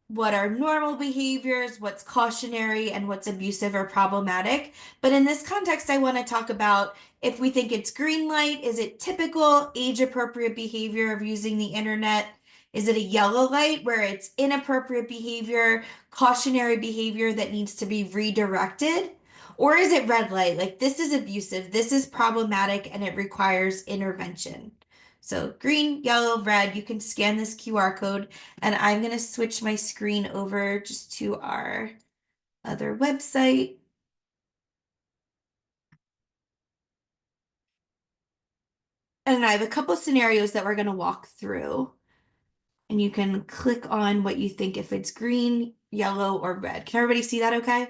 what are normal behaviors, what's cautionary, and what's abusive or problematic. But in this context, I want to talk about if we think it's green light, is it typical age-appropriate behavior of using the internet? Is it a yellow light where it's inappropriate behavior, cautionary behavior that needs to be redirected? Or is it red light, like this is abusive, this is problematic, and it requires intervention? So green, yellow, red, you can scan this QR code, and I'm going to switch my screen over just to our other website. And I have a couple scenarios that we're going to walk through. And you can click on what you think if it's green, yellow, or red. Can everybody see that okay?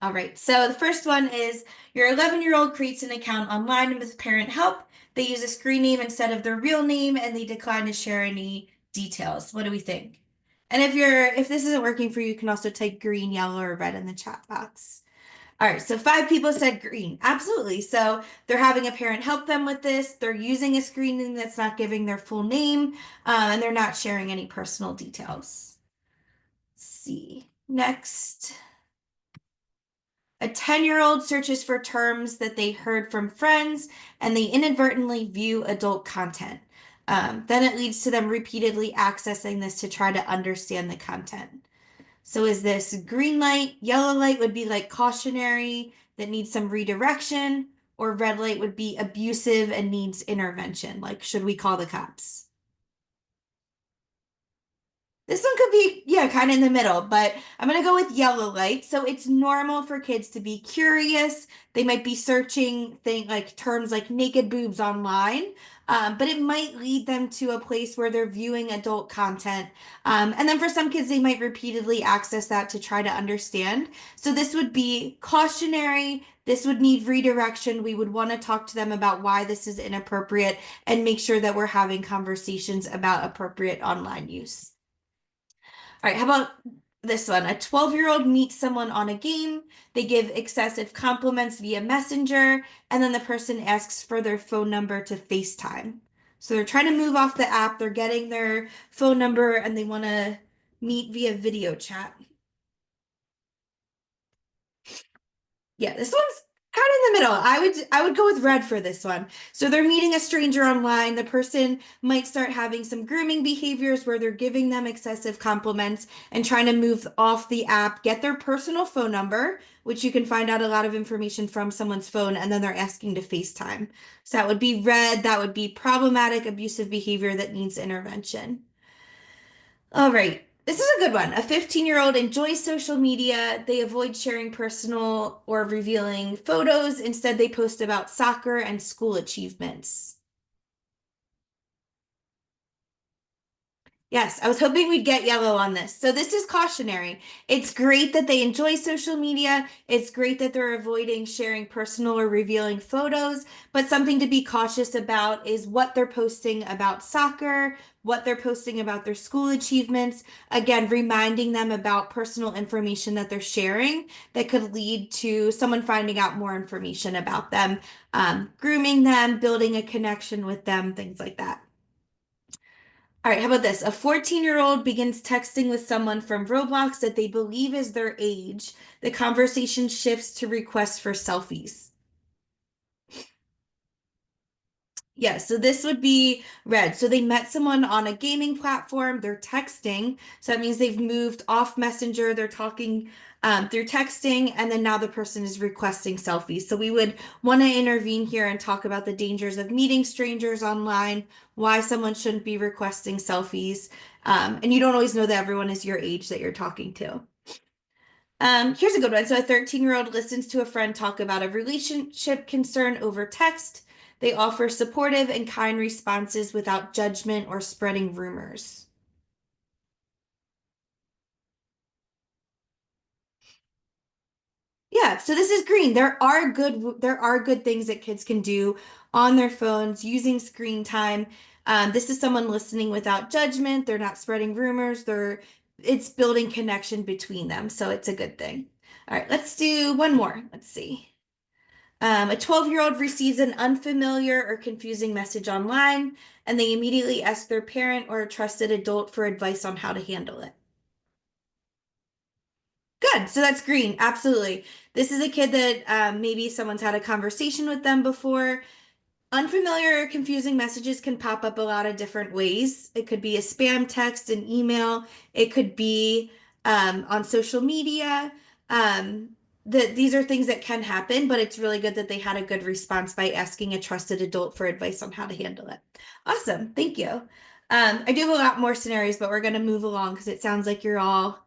All right, so the first one is your 11-year-old creates an account online with parent help. They use a screen name instead of their real name and they decline to share any details. What do we think? And if this isn't working for you, you can also type green, yellow, or red in the chat box. All right, so 5 people said green. Absolutely. So they're having a parent help them with this. They're using a screen name that's not giving their full name, and they're not sharing any personal details. Let's see. Next. A 10-year-old searches for terms that they heard from friends and they inadvertently view adult content. Then it leads to them repeatedly accessing this to try to understand the content. So is this green light? Yellow light would be like cautionary that needs some redirection, or red light would be abusive and needs intervention. Like, should we call the cops? This one could be, yeah, kind of in the middle, but I'm going to go with yellow light. So it's normal for kids to be curious. They might be searching terms like naked boobs online, but it might lead them to a place where they're viewing adult content. And then for some kids, they might repeatedly access that to try to understand. So this would be cautionary. This would need redirection. We would want to talk to them about why this is inappropriate and make sure that we're having conversations about appropriate online use. All right, how about this one? A 12-year-old meets someone on a game. They give excessive compliments via Messenger, and then the person asks for their phone number to FaceTime. So they're trying to move off the app. They're getting their phone number, and they want to meet via video chat. Yeah, this one's kind of in the middle. I would go with red for this one. So they're meeting a stranger online. The person might start having some grooming behaviors where they're giving them excessive compliments and trying to move off the app, get their personal phone number, which you can find out a lot of information from someone's phone, and then they're asking to FaceTime. So that would be red. That would be problematic, abusive behavior that needs intervention. All right. This is a good one. A 15-year-old enjoys social media. They avoid sharing personal or revealing photos. Instead, they post about soccer and school achievements. Yes, I was hoping we'd get yellow on this. So this is cautionary. It's great that they enjoy social media. It's great that they're avoiding sharing personal or revealing photos, but something to be cautious about is what they're posting about soccer, what they're posting about their school achievements. Again, reminding them about personal information that they're sharing that could lead to someone finding out more information about them, grooming them, building a connection with them, things like that. All right, how about this? A 14-year-old begins texting with someone from Roblox that they believe is their age. The conversation shifts to requests for selfies. Yeah, so this would be red. So they met someone on a gaming platform. They're texting. So that means they've moved off Messenger. They're talking through texting, and then now the person is requesting selfies. So we would want to intervene here and talk about the dangers of meeting strangers online, why someone shouldn't be requesting selfies. And you don't always know that everyone is your age that you're talking to. Here's a good one. So a 13-year-old listens to a friend talk about a relationship concern over text. They offer supportive and kind responses without judgment or spreading rumors. Yeah, so this is green. There are good things that kids can do on their phones using screen time. This is someone listening without judgment. They're not spreading rumors. It's building connection between them. So it's a good thing. All right, let's do one more. Let's see. A 12-year-old receives an unfamiliar or confusing message online, and they immediately ask their parent or a trusted adult for advice on how to handle it. Good. So that's green. Absolutely. This is a kid that maybe someone's had a conversation with them before. Unfamiliar or confusing messages can pop up a lot of different ways. It could be a spam text, an email. It could be on social media. These are things that can happen, but it's really good that they had a good response by asking a trusted adult for advice on how to handle it. Awesome. Thank you. I do have a lot more scenarios, but we're going to move along because it sounds like you're all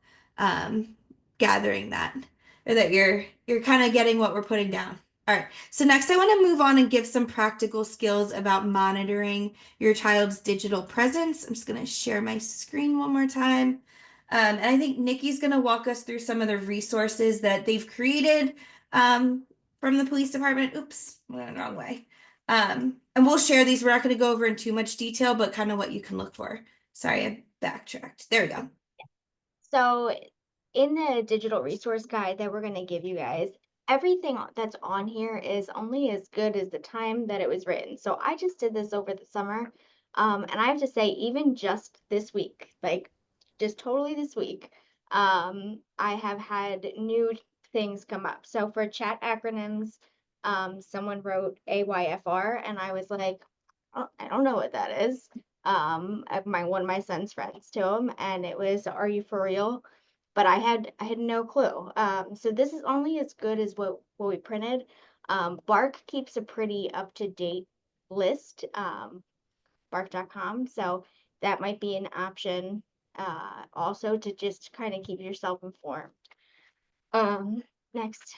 gathering that, or that you're kind of getting what we're putting down. All right, so next I want to move on and give some practical skills about monitoring your child's digital presence. I'm just going to share my screen one more time. And I think Nikki's going to walk us through some of the resources that they've created from the police department. Oops, I went the wrong way. And we'll share these. We're not going to go over in too much detail, but kind of what you can look for. Sorry, I backtracked. There we go. So in the digital resource guide that we're going to give you guys, everything that's on here is only as good as the time that it was written. So I just did this over the summer. And I have to say, even just this week, like just totally this week, I have had new things come up. So for chat acronyms, someone wrote AYFR, and I was like, oh, I don't know what that is. One of my son's friends to him, and it was, "Are you for real?" But I had no clue. So this is only as good as what we printed. Bark keeps a pretty up to date list, bark.com. So that might be an option also to just kind of keep yourself informed. Next.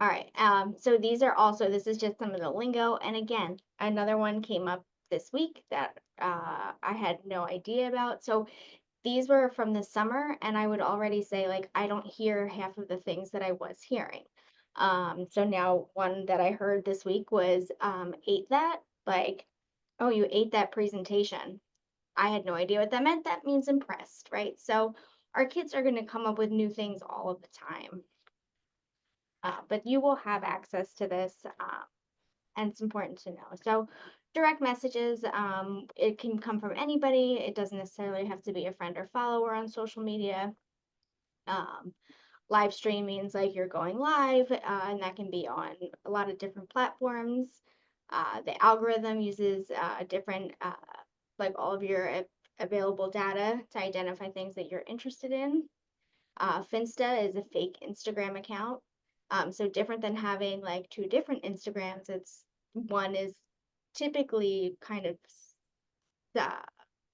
All right. So these are also, this is just some of the lingo. And again, another one came up this week that I had no idea about. So these were from the summer, and I would already say, like, I don't hear half of the things that I was hearing. So now one that I heard this week was ate that, like, oh, you ate that presentation. I had no idea what that meant. That means impressed, right? So our kids are going to come up with new things all of the time. But you will have access to this, and it's important to know. So direct messages, it can come from anybody. It doesn't necessarily have to be a friend or follower on social media. Live streamings, like you're going live, and that can be on a lot of different platforms. The algorithm uses different, like all of your available data to identify things that you're interested in. Finsta is a fake Instagram account. So different than having like two different Instagrams, it's one is typically kind of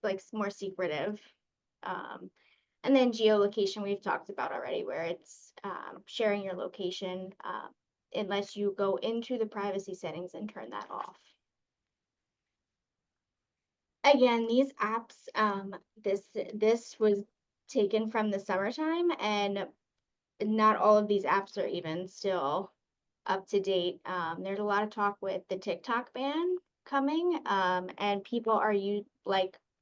like more secretive. And then geolocation we've talked about already, where it's sharing your location unless you go into the privacy settings and turn that off. Again, these apps, this was taken from the summertime, and not all of these apps are even still up to date. There's a lot of talk with the TikTok ban coming, and people are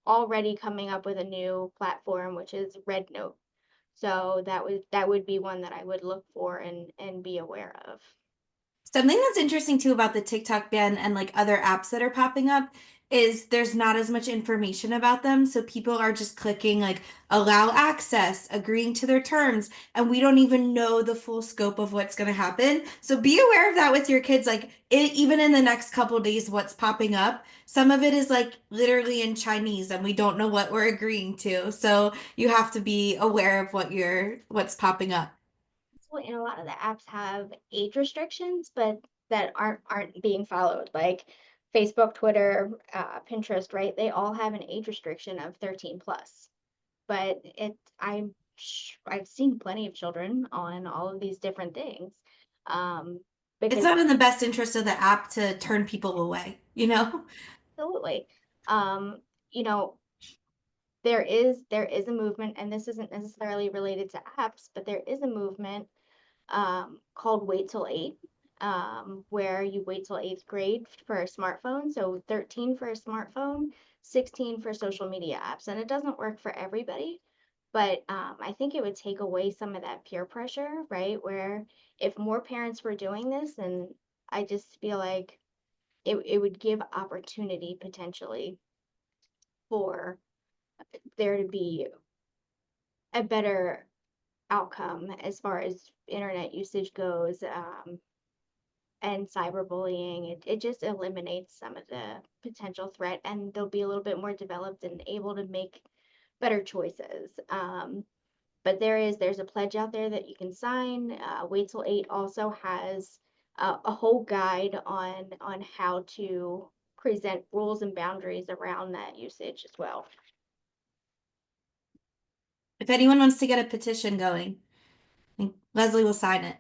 already coming up with a new platform, which is Red Note. So that would be one that I would look for and be aware of. Something that's interesting too about the TikTok ban and like other apps that are popping up is there's not as much information about them. So people are just clicking like allow access, agreeing to their terms, and we don't even know the full scope of what's going to happen. So be aware of that with your kids. Like even in the next couple days, what's popping up. Some of it is like literally in Chinese and we don't know what we're agreeing to. So you have to be aware of what's popping up. And a lot of the apps have age restrictions, but that aren't being followed. Like Facebook, Twitter, Pinterest, right? They all have an age restriction of 13 plus. But I've seen plenty of children on all of these different things. It's Because not in the best interest of the app to turn people away, you know? absolutely, you know, there is a movement, and this isn't necessarily related to apps, but there is a movement called Wait Till 8, where you wait till 8th grade for a smartphone. So 13 for a smartphone, 16 for social media apps. And it doesn't work for everybody, but I think it would take away some of that peer pressure, right? Where if more parents were doing this, and I just feel like it would give opportunity potentially for there to be a better outcome as far as internet usage goes, and cyberbullying. It just eliminates some of the potential threat, and they'll be a little bit more developed and able to make better choices. But there's a pledge out there that you can sign. Wait Till 8 also has a whole guide on how to present rules and boundaries around that usage as well. If anyone wants to get a petition going, I think Leslie will sign it.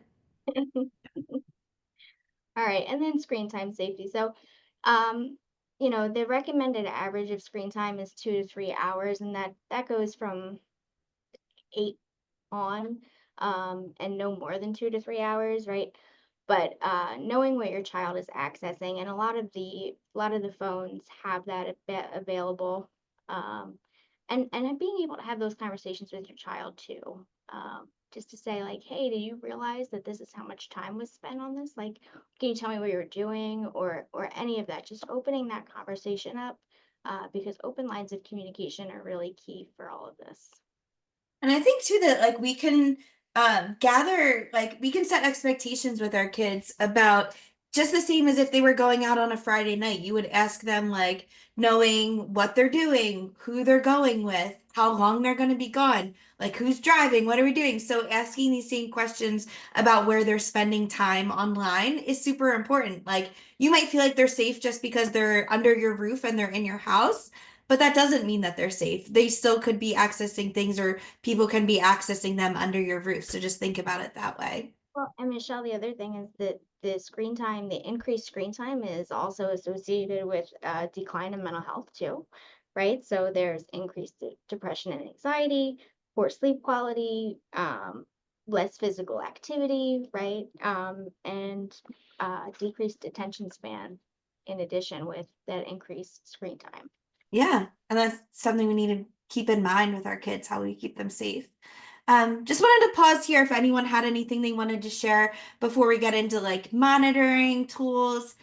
All right, and then screen time safety. So, the recommended average of screen time is 2 to 3 hours, and that goes from 8 on, and no more than 2 to 3 hours, right? But knowing what your child is accessing, and a lot of the phones have that available, and being able to have those conversations with your child too, just to say like, hey, do you realize that this is how much time was spent on this? Like, can you tell me what you were doing, or any of that? Just opening that conversation up, because open lines of communication are really key for all of this. And I think too that like we can we can set expectations with our kids about just the same as if they were going out on a Friday night. You would ask them like knowing what they're doing, who they're going with, how long they're going to be gone, like who's driving, what are we doing? So asking these same questions about where they're spending time online is super important. Like you might feel like they're safe just because they're under your roof and they're in your house, but that doesn't mean that they're safe. They still could be accessing things, or people can be accessing them under your roof. So just think about it that way. Well, and Michelle, the other thing is that the increased screen time is also associated with decline in mental health too, right? So there's increased depression and anxiety, poor sleep quality, less physical activity, right? And decreased attention span in addition with that increased screen time. Yeah. And that's something we need to keep in mind with our kids, how we keep them safe. Just wanted to pause here if anyone had anything they wanted to share before we get into like monitoring tools.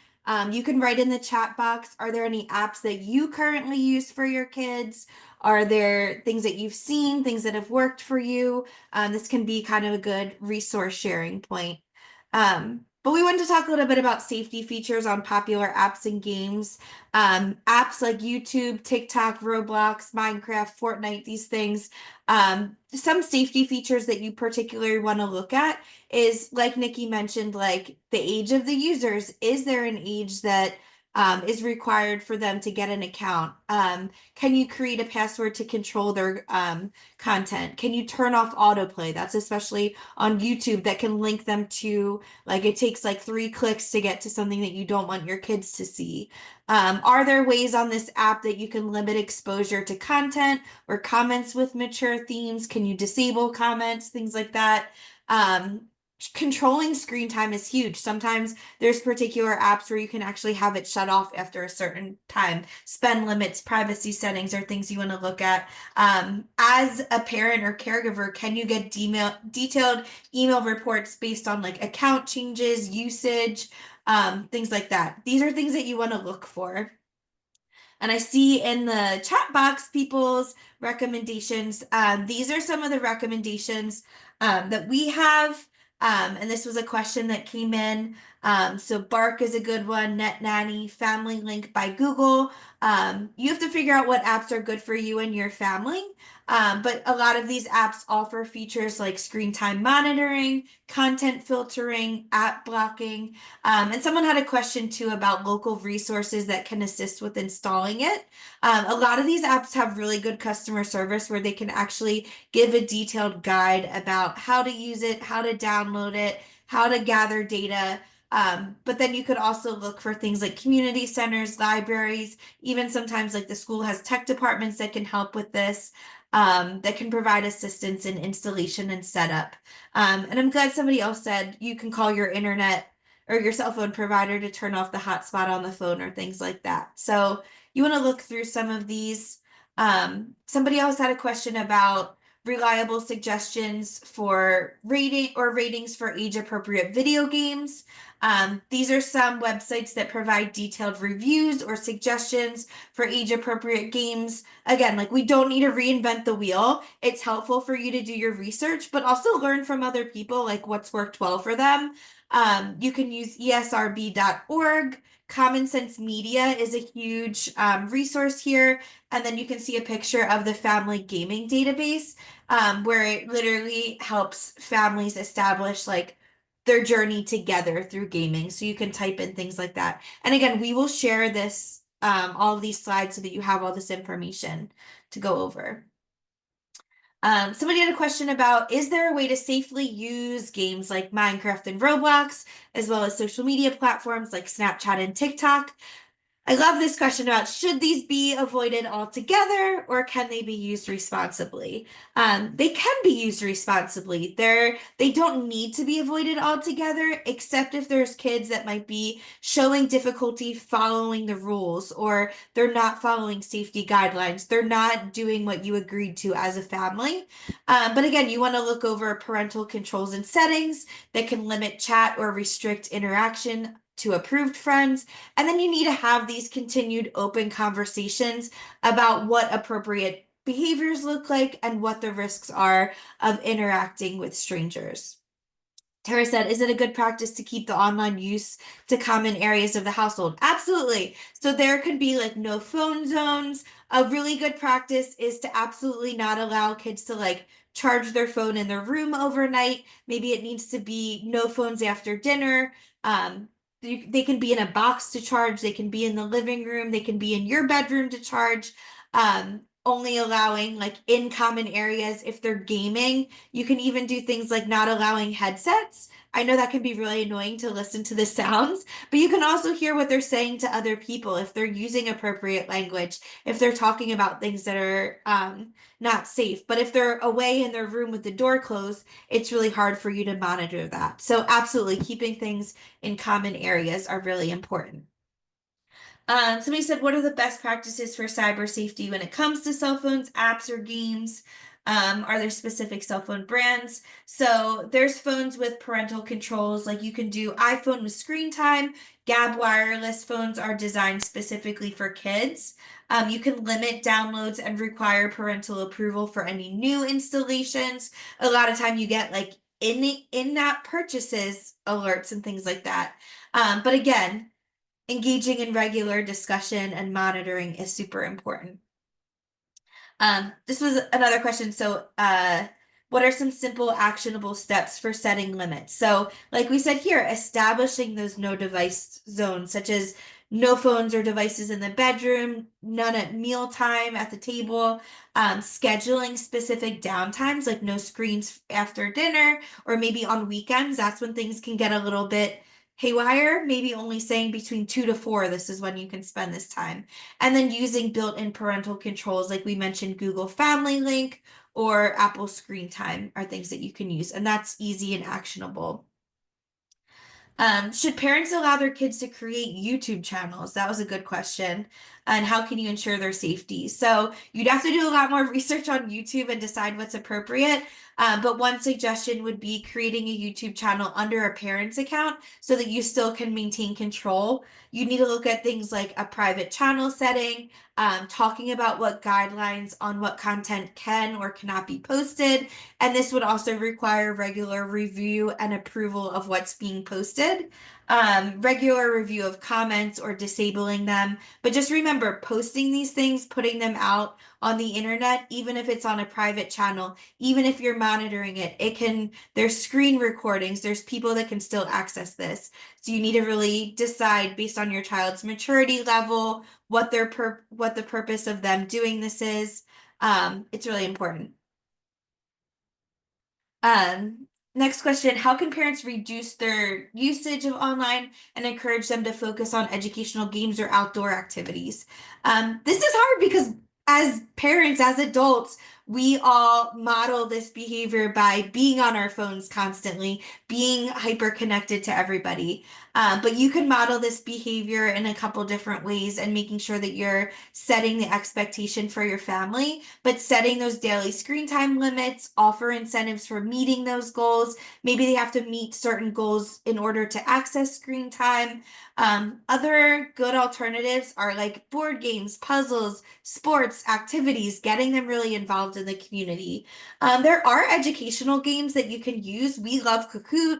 You can write in the chat box. Are there any apps that you currently use for your kids? Are there things that you've seen, things that have worked for you? This can be kind of a good resource sharing point. But we wanted to talk a little bit about safety features on popular apps and games. Apps like YouTube, TikTok, Roblox, Minecraft, Fortnite, these things. Some safety features that you particularly want to look at is, like Nikki mentioned, like the age of the users. Is there an age that is required for them to get an account? Can you create a password to control their content? Can you turn off autoplay? That's especially on YouTube, that can link them to, like, it takes like 3 clicks to get to something that you don't want your kids to see. Are there ways on this app that you can limit exposure to content or comments with mature themes? Can you disable comments, things like that? Controlling screen time is huge. Sometimes there's particular apps where you can actually have it shut off after a certain time. Spend limits, privacy settings are things you want to look at. As a parent or caregiver, can you get detailed email reports based on like account changes, usage, things like that? These are things that you want to look for. And I see in the chat box people's recommendations. These are some of the recommendations that we have. And this was a question that came in. So Bark is a good one, Net Nanny, Family Link by Google. You have to figure out what apps are good for you and your family. But a lot of these apps offer features like screen time monitoring, content filtering, app blocking. And someone had a question too about local resources that can assist with installing it. A lot of these apps have really good customer service where they can actually give a detailed guide about how to use it, how to download it, how to gather data. But then you could also look for things like community centers, libraries, even sometimes like the school has tech departments that can help with this, that can provide assistance in installation and setup. And I'm glad somebody else said you can call your internet or your cell phone provider to turn off the hotspot on the phone or things like that. So you want to look through some of these. Somebody else had a question about reliable suggestions for ratings for age appropriate video games. These are some websites that provide detailed reviews or suggestions for age appropriate games. Again, like, we don't need to reinvent the wheel. It's helpful for you to do your research, but also learn from other people, like what's worked well for them. You can use esrb.org. Common Sense Media is a huge resource here. And then you can see a picture of the family gaming database, where it literally helps families establish like their journey together through gaming. So you can type in things like that. And again, we will share this, all of these slides so that you have all this information to go over. Somebody had a question about, is there a way to safely use games like Minecraft and Roblox, as well as social media platforms like Snapchat and TikTok? I love this question about, should these be avoided altogether or can they be used responsibly? They can be used responsibly. They don't need to be avoided altogether, except if there's kids that might be showing difficulty following the rules, or they're not following safety guidelines. They're not doing what you agreed to as a family. But again, you want to look over parental controls and settings that can limit chat or restrict interaction to approved friends. And then you need to have these continued open conversations about what appropriate behaviors look like and what the risks are of interacting with strangers. Tara said, is it a good practice to keep the online use to common areas of the household? Absolutely. So there could be like no phone zones. A really good practice is to absolutely not allow kids to like charge their phone in their room overnight. Maybe it needs to be no phones after dinner. They can be in a box to charge. They can be in the living room. They can be in your bedroom to charge. Only allowing like in common areas if they're gaming. You can even do things like not allowing headsets. I know that can be really annoying to listen to the sounds, but you can also hear what they're saying to other people if they're using appropriate language, if they're talking about things that are not safe. But if they're away in their room with the door closed, it's really hard for you to monitor that. So absolutely, keeping things in common areas are really important. Somebody said, what are the best practices for cyber safety when it comes to cell phones, apps, or games? Are there specific cell phone brands? So there's phones with parental controls, like you can do iPhone with screen time. Gab wireless phones are designed specifically for kids. You can limit downloads and require parental approval for any new installations. A lot of time you get like in-app purchases alerts and things like that. But again, engaging in regular discussion and monitoring is super important. This was another question. So, what are some simple actionable steps for setting limits? So, like we said here, establishing those no device zones, such as no phones or devices in the bedroom, none at mealtime at the table, scheduling specific downtimes, like no screens after dinner, or maybe on weekends. That's when things can get a little bit haywire, maybe only saying between 2 to 4, this is when you can spend this time. And then using built-in parental controls, like we mentioned, Google Family Link or Apple Screen Time are things that you can use, and that's easy and actionable. Should parents allow their kids to create YouTube channels? That was a good question. And how can you ensure their safety? So you'd have to do a lot more research on YouTube and decide what's appropriate. But one suggestion would be creating a YouTube channel under a parent's account so that you still can maintain control. You need to look at things like a private channel setting, talking about what guidelines on what content can or cannot be posted. And this would also require regular review and approval of what's being posted, regular review of comments or disabling them. But just remember, posting these things, putting them out on the internet, even if it's on a private channel, even if you're monitoring it, there's screen recordings, there's people that can still access this. So you need to really decide based on your child's maturity level, what the purpose of them doing this is. It's really important. Next question, how can parents reduce their usage of online and encourage them to focus on educational games or outdoor activities? This is hard because as parents, as adults, we all model this behavior by being on our phones constantly, being hyper connected to everybody. But you can model this behavior in a couple different ways and making sure that you're setting the expectation for your family, but setting those daily screen time limits, offer incentives for meeting those goals. Maybe they have to meet certain goals in order to access screen time. Other good alternatives are like board games, puzzles, sports, activities, getting them really involved in the community. There are educational games that you can use. We love Kahoot.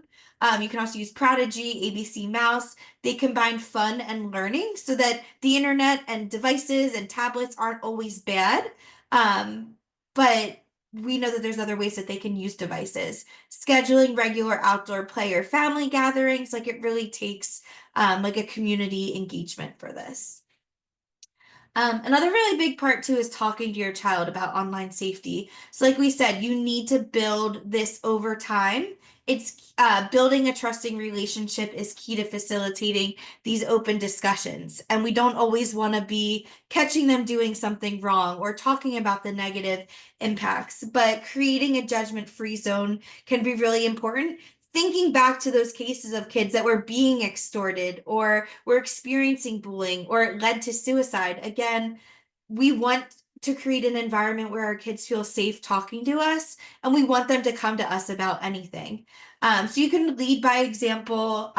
You can also use Prodigy, ABC Mouse. They combine fun and learning so that the internet and devices and tablets aren't always bad. But we know that there's other ways that they can use devices. Scheduling regular outdoor play or family gatherings, like it really takes like a community engagement for this. Another really big part too is talking to your child about online safety. So like we said, you need to build this over time. It's building a trusting relationship is key to facilitating these open discussions. And we don't always want to be catching them doing something wrong or talking about the negative impacts, but creating a judgment-free zone can be really important. Thinking back to those cases of kids that were being extorted or were experiencing bullying or it led to suicide. Again, we want to create an environment where our kids feel safe talking to us, and we want them to come to us about anything. So you can lead by example,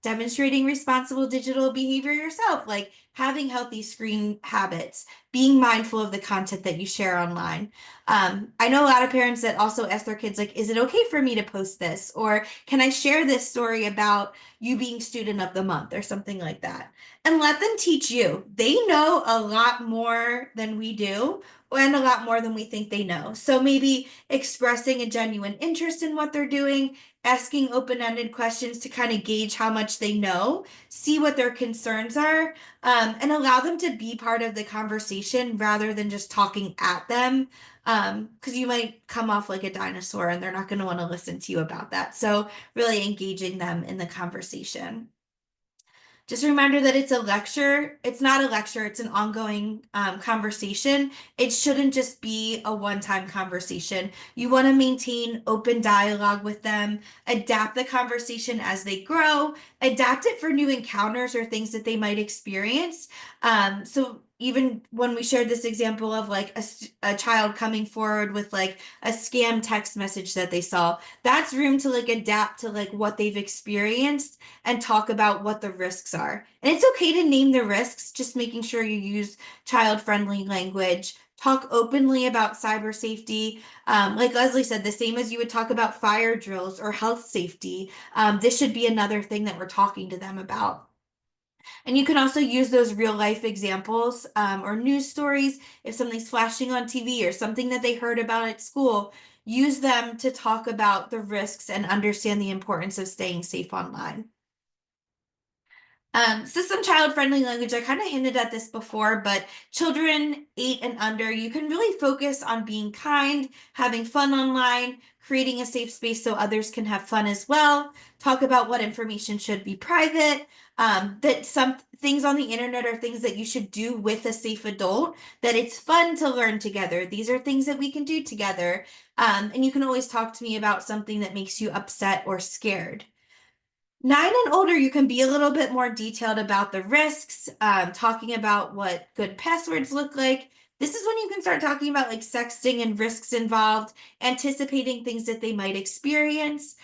demonstrating responsible digital behavior yourself, like having healthy screen habits, being mindful of the content that you share online. I know a lot of parents that also ask their kids, like, is it okay for me to post this? Or can I share this story about you being student of the month or something like that? And let them teach you. They know a lot more than we do and a lot more than we think they know. So maybe expressing a genuine interest in what they're doing, asking open-ended questions to kind of gauge how much they know, see what their concerns are, and allow them to be part of the conversation rather than just talking at them. Because you might come off like a dinosaur and they're not going to want to listen to you about that. So really engaging them in the conversation. Just a reminder that it's a lecture. It's not a lecture, it's an ongoing conversation. It shouldn't just be a one-time conversation. You want to maintain open dialogue with them, adapt the conversation as they grow, adapt it for new encounters or things that they might experience. So even when we shared this example of like a child coming forward with like a scam text message that they saw, that's room to like adapt to like what they've experienced and talk about what the risks are. And it's okay to name the risks, just making sure you use child-friendly language, talk openly about cyber safety. Like Leslie said, the same as you would talk about fire drills or health safety. This should be another thing that we're talking to them about. And you can also use those real life examples or news stories. If something's flashing on TV or something that they heard about at school, use them to talk about the risks and understand the importance of staying safe online. System child-friendly language, I kind of hinted at this before, but children 8 and under, you can really focus on being kind, having fun online, creating a safe space so others can have fun as well. Talk about what information should be private, that some things on the internet are things that you should do with a safe adult, that it's fun to learn together. These are things that we can do together. And you can always talk to me about something that makes you upset or scared. 9 and older, you can be a little bit more detailed about the risks, talking about what good passwords look like. This is when you can start talking about like sexting and risks involved, anticipating things that they might experience,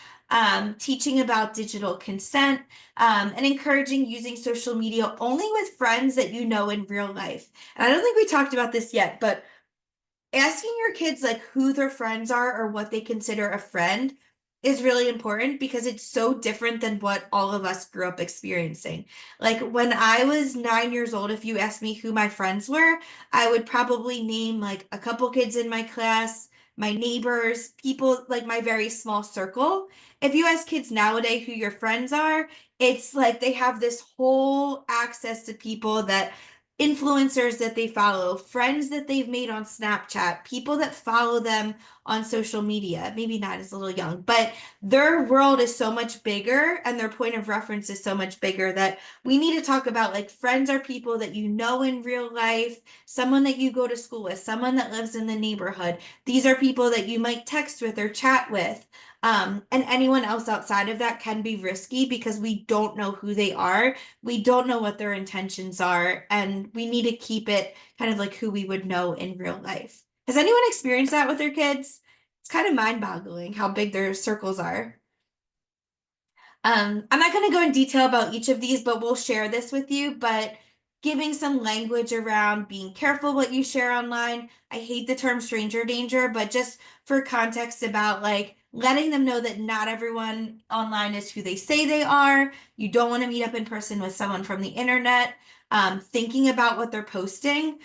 teaching about digital consent, and encouraging using social media only with friends that you know in real life. And I don't think we talked about this yet, but asking your kids like who their friends are or what they consider a friend is really important because it's so different than what all of us grew up experiencing. Like when I was 9 years old, if you asked me who my friends were, I would probably name like a couple kids in my class, my neighbors, people like my very small circle. If you ask kids nowadays who your friends are, it's like they have this whole access to people that influencers that they follow, friends that they've made on Snapchat, people that follow them on social media. Maybe not as a little young, but their world is so much bigger and their point of reference is so much bigger that we need to talk about like friends are people that you know in real life, someone that you go to school with, someone that lives in the neighborhood. These are people that you might text with or chat with. And anyone else outside of that can be risky because we don't know who they are. We don't know what their intentions are, and we need to keep it kind of like who we would know in real life. Has anyone experienced that with their kids? It's kind of mind-boggling how big their circles are. I'm not going to go in detail about each of these, but we'll share this with you. But giving some language around being careful what you share online. I hate the term stranger danger, but just for context about like letting them know that not everyone online is who they say they are. You don't want to meet up in person with someone from the internet. Thinking about what they're posting.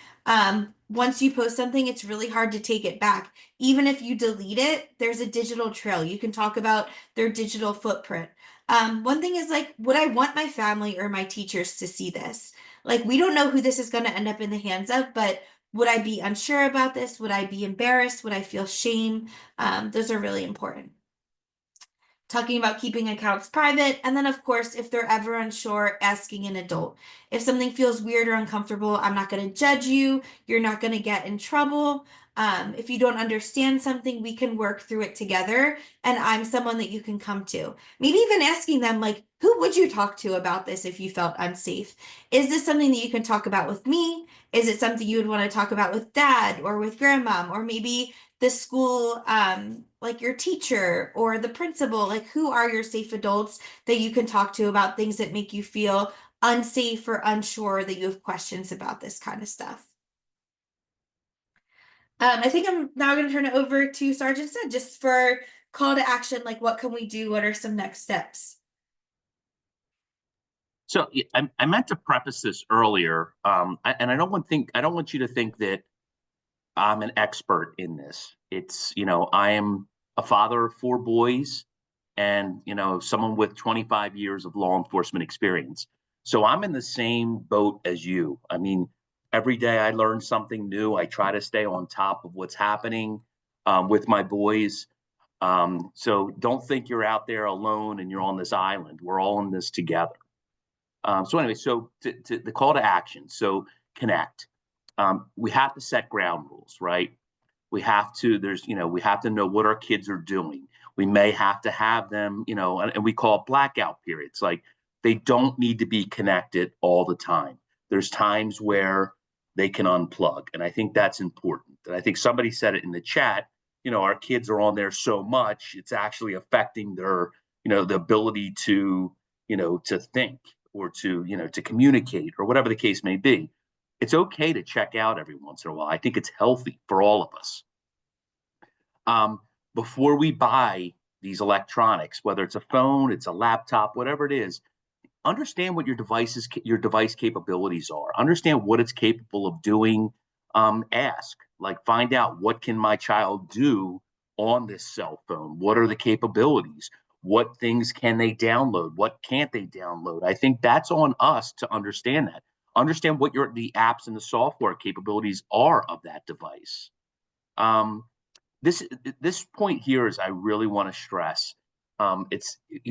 Once you post something, it's really hard to take it back. Even if you delete it, there's a digital trail. You can talk about their digital footprint. One thing is like, would I want my family or my teachers to see this? Like, we don't know who this is going to end up in the hands of, but would I be unsure about this? Would I be embarrassed? Would I feel shame? Those are really important. Talking about keeping accounts private. And then, of course, if they're ever unsure, asking an adult. If something feels weird or uncomfortable, I'm not going to judge you. You're not going to get in trouble. If you don't understand something, we can work through it together. And I'm someone that you can come to. Maybe even asking them, like, who would you talk to about this if you felt unsafe? Is this something that you can talk about with me? Is it something you would want to talk about with dad or with grandmom? Or maybe the school, like your teacher or the principal, like who are your safe adults that you can talk to about things that make you feel unsafe or unsure, that you have questions about this kind of stuff. I think I'm now going to turn it over to Sergeant Sid just for call to action, like what can we do? What are some next steps? So I meant to preface this earlier, and I don't want you to think that I'm an expert in this. It's, I am a father of 4 boys and, someone with 25 years of law enforcement experience. So I'm in the same boat as you. I mean, every day I learn something new. I try to stay on top of what's happening with my boys. So don't think you're out there alone and you're on this island. We're all in this together. So anyway, so to the call to action. So connect. We have to set ground rules, right? We have to, we have to know what our kids are doing. We may have to have them, and we call it blackout periods. Like they don't need to be connected all the time. There's times where they can unplug. And I think that's important. And I think somebody said it in the chat, our kids are on there so much, it's actually affecting their, the ability to, to think or to, to communicate or whatever the case may be. It's okay to check out every once in a while. I think it's healthy for all of us. Before we buy these electronics, whether it's a phone, it's a laptop, whatever it is, understand what your device capabilities are. Understand what it's capable of doing. Ask, like, find out what can my child do on this cell phone? What are the capabilities? What things can they download? What can't they download? I think that's on us to understand that. Understand what the apps and the software capabilities are of that device. This point here is I really want to stress.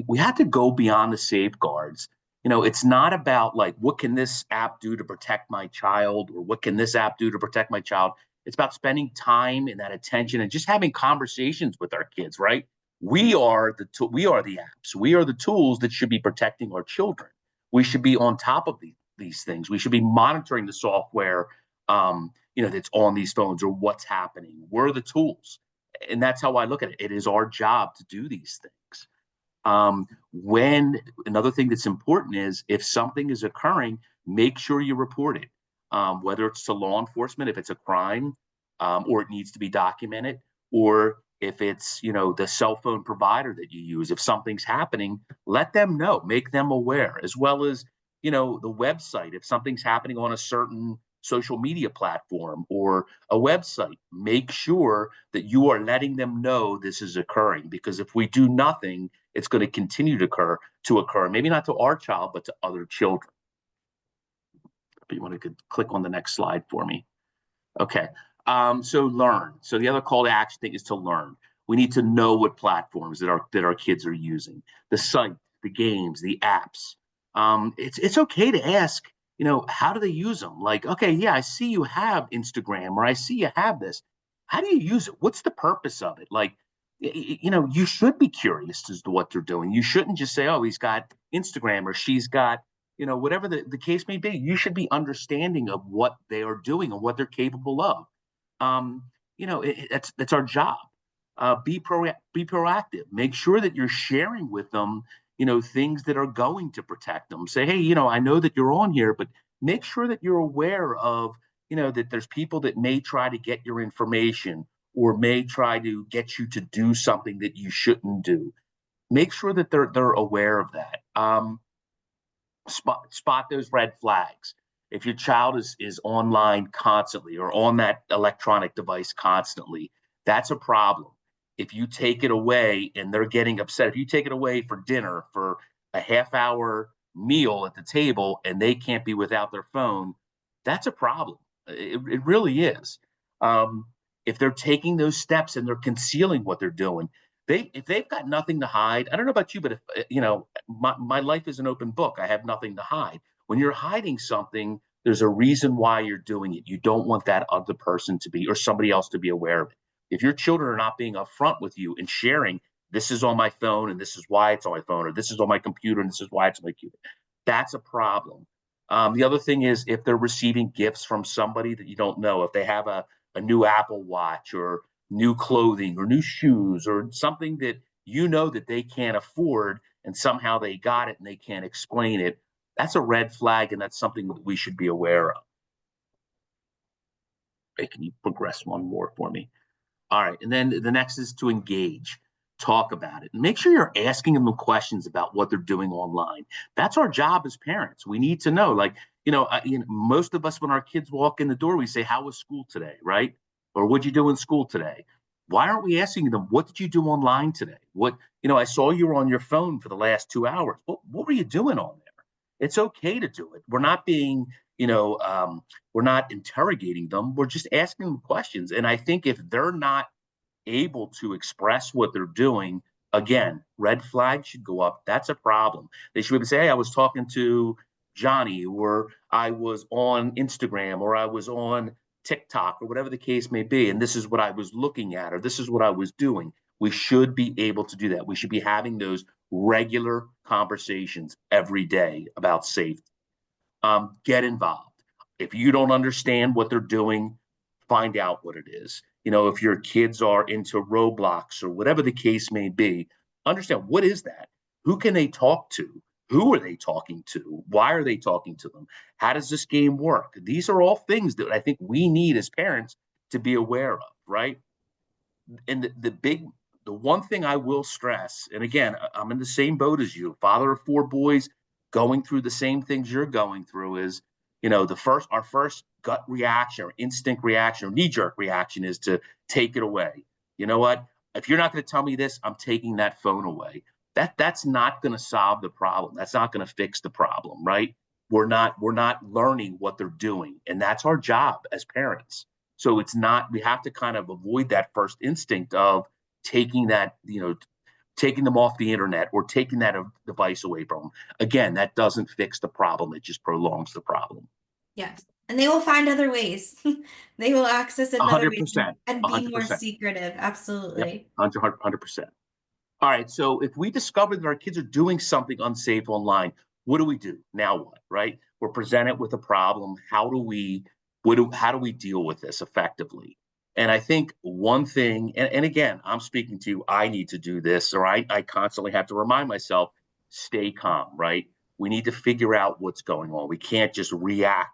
We have to go beyond the safeguards. It's not about like, what can this app do to protect my child, or what can this app do to protect my child? It's about spending time and that attention and just having conversations with our kids, right? We are the apps. We are the tools that should be protecting our children. We should be on top of these things. We should be monitoring the software, that's on these phones, or what's happening. We're the tools, and that's how I look at it. It is our job to do these things. When another thing that's important is, if something is occurring, make sure you report it, whether it's to law enforcement if it's a crime, or it needs to be documented, or if it's the cell phone provider that you use. If something's happening, let them know, make them aware, as well as the website. If something's happening on a certain social media platform or a website, make sure that you are letting them know this is occurring, because if we do nothing, it's going to continue to occur, maybe not to our child, but to other children. If you want to click on the next slide for me. Okay. So learn. So the other call to action thing is to learn. We need to know what platforms that our kids are using, the site, the games, the apps. It's okay to ask, how do they use them? Like, okay, yeah, I see you have Instagram, or I see you have this. How do you use it? What's the purpose of it? Like, you should be curious as to what they're doing. You shouldn't just say, oh, he's got Instagram, or she's got, whatever the case may be. You should be understanding of what they are doing and what they're capable of. That's our job. Be proactive. Make sure that you're sharing with them, things that are going to protect them. Say, hey, I know that you're on here, but make sure that you're aware of, that there's people that may try to get your information, or may try to get you to do something that you shouldn't do. Make sure that they're aware of that. Spot those red flags. If your child is online constantly, or on that electronic device constantly, that's a problem. If you take it away and they're getting upset, if you take it away for dinner, for a half-hour meal at the table, and they can't be without their phone, that's a problem. It really is. If they're taking those steps and they're concealing what they're doing, if they've got nothing to hide, I don't know about you, but if my life is an open book, I have nothing to hide. When you're hiding something, there's a reason why you're doing it. You don't want that other person to be, or somebody else to be aware of it. If your children are not being upfront with you and sharing, this is on my phone and this is why it's on my phone, or this is on my computer and this is why it's on my computer, that's a problem. The other thing is, if they're receiving gifts from somebody that you don't know, if they have a new Apple Watch, or new clothing, or new shoes, or something that that they can't afford, and somehow they got it and they can't explain it, that's a red flag, and that's something that we should be aware of. Okay, can you progress one more for me? All right, and then the next is to engage. Talk about it, and make sure you're asking them questions about what they're doing online. That's our job as parents. We need to know, like, most of us, when our kids walk in the door, we say, how was school today, right? Or what'd you do in school today? Why aren't we asking them, what did you do online today? I saw you were on your phone for the last 2 hours. What were you doing on there? It's okay to do it. We're not being, we're not interrogating them. We're just asking them questions. And I think if they're not able to express what they're doing, again, red flag should go up. That's a problem. They should be able to say, hey, I was talking to Johnny, or I was on Instagram, or I was on TikTok, or whatever the case may be, and this is what I was looking at, or this is what I was doing. We should be able to do that. We should be having those regular conversations every day about safety. Get involved. If you don't understand what they're doing, find out what it is. If your kids are into Roblox, or whatever the case may be, understand, what is that? Who can they talk to? Who are they talking to? Why are they talking to them? How does this game work? These are all things that I think we need as parents to be aware of, right? And the one thing I will stress, and again, I'm in the same boat as you, father of 4 boys, going through the same things you're going through, is, our first gut reaction, or instinct reaction, or knee-jerk reaction, is to take it away. You know what? If you're not going to tell me this, I'm taking that phone away. that's not going to solve the problem. That's not going to fix the problem, right? We're not learning what they're doing, and that's our job as parents. So it's not, we have to kind of avoid that first instinct of taking that, taking them off the internet or taking that device away from them. Again, that doesn't fix the problem. It just prolongs the problem. Yes. And they will find other ways. They will access it in other ways 100%. and be more 100%. secretive. Absolutely. Yep, 100%. All right. So if we discover that our kids are doing something unsafe online, what do we do? Now what, right? We're presented with a problem. How do we deal with this effectively? And I think one thing, and again, I'm speaking to you, I need to do this, or I constantly have to remind myself, stay calm, right? We need to figure out what's going on. We can't just react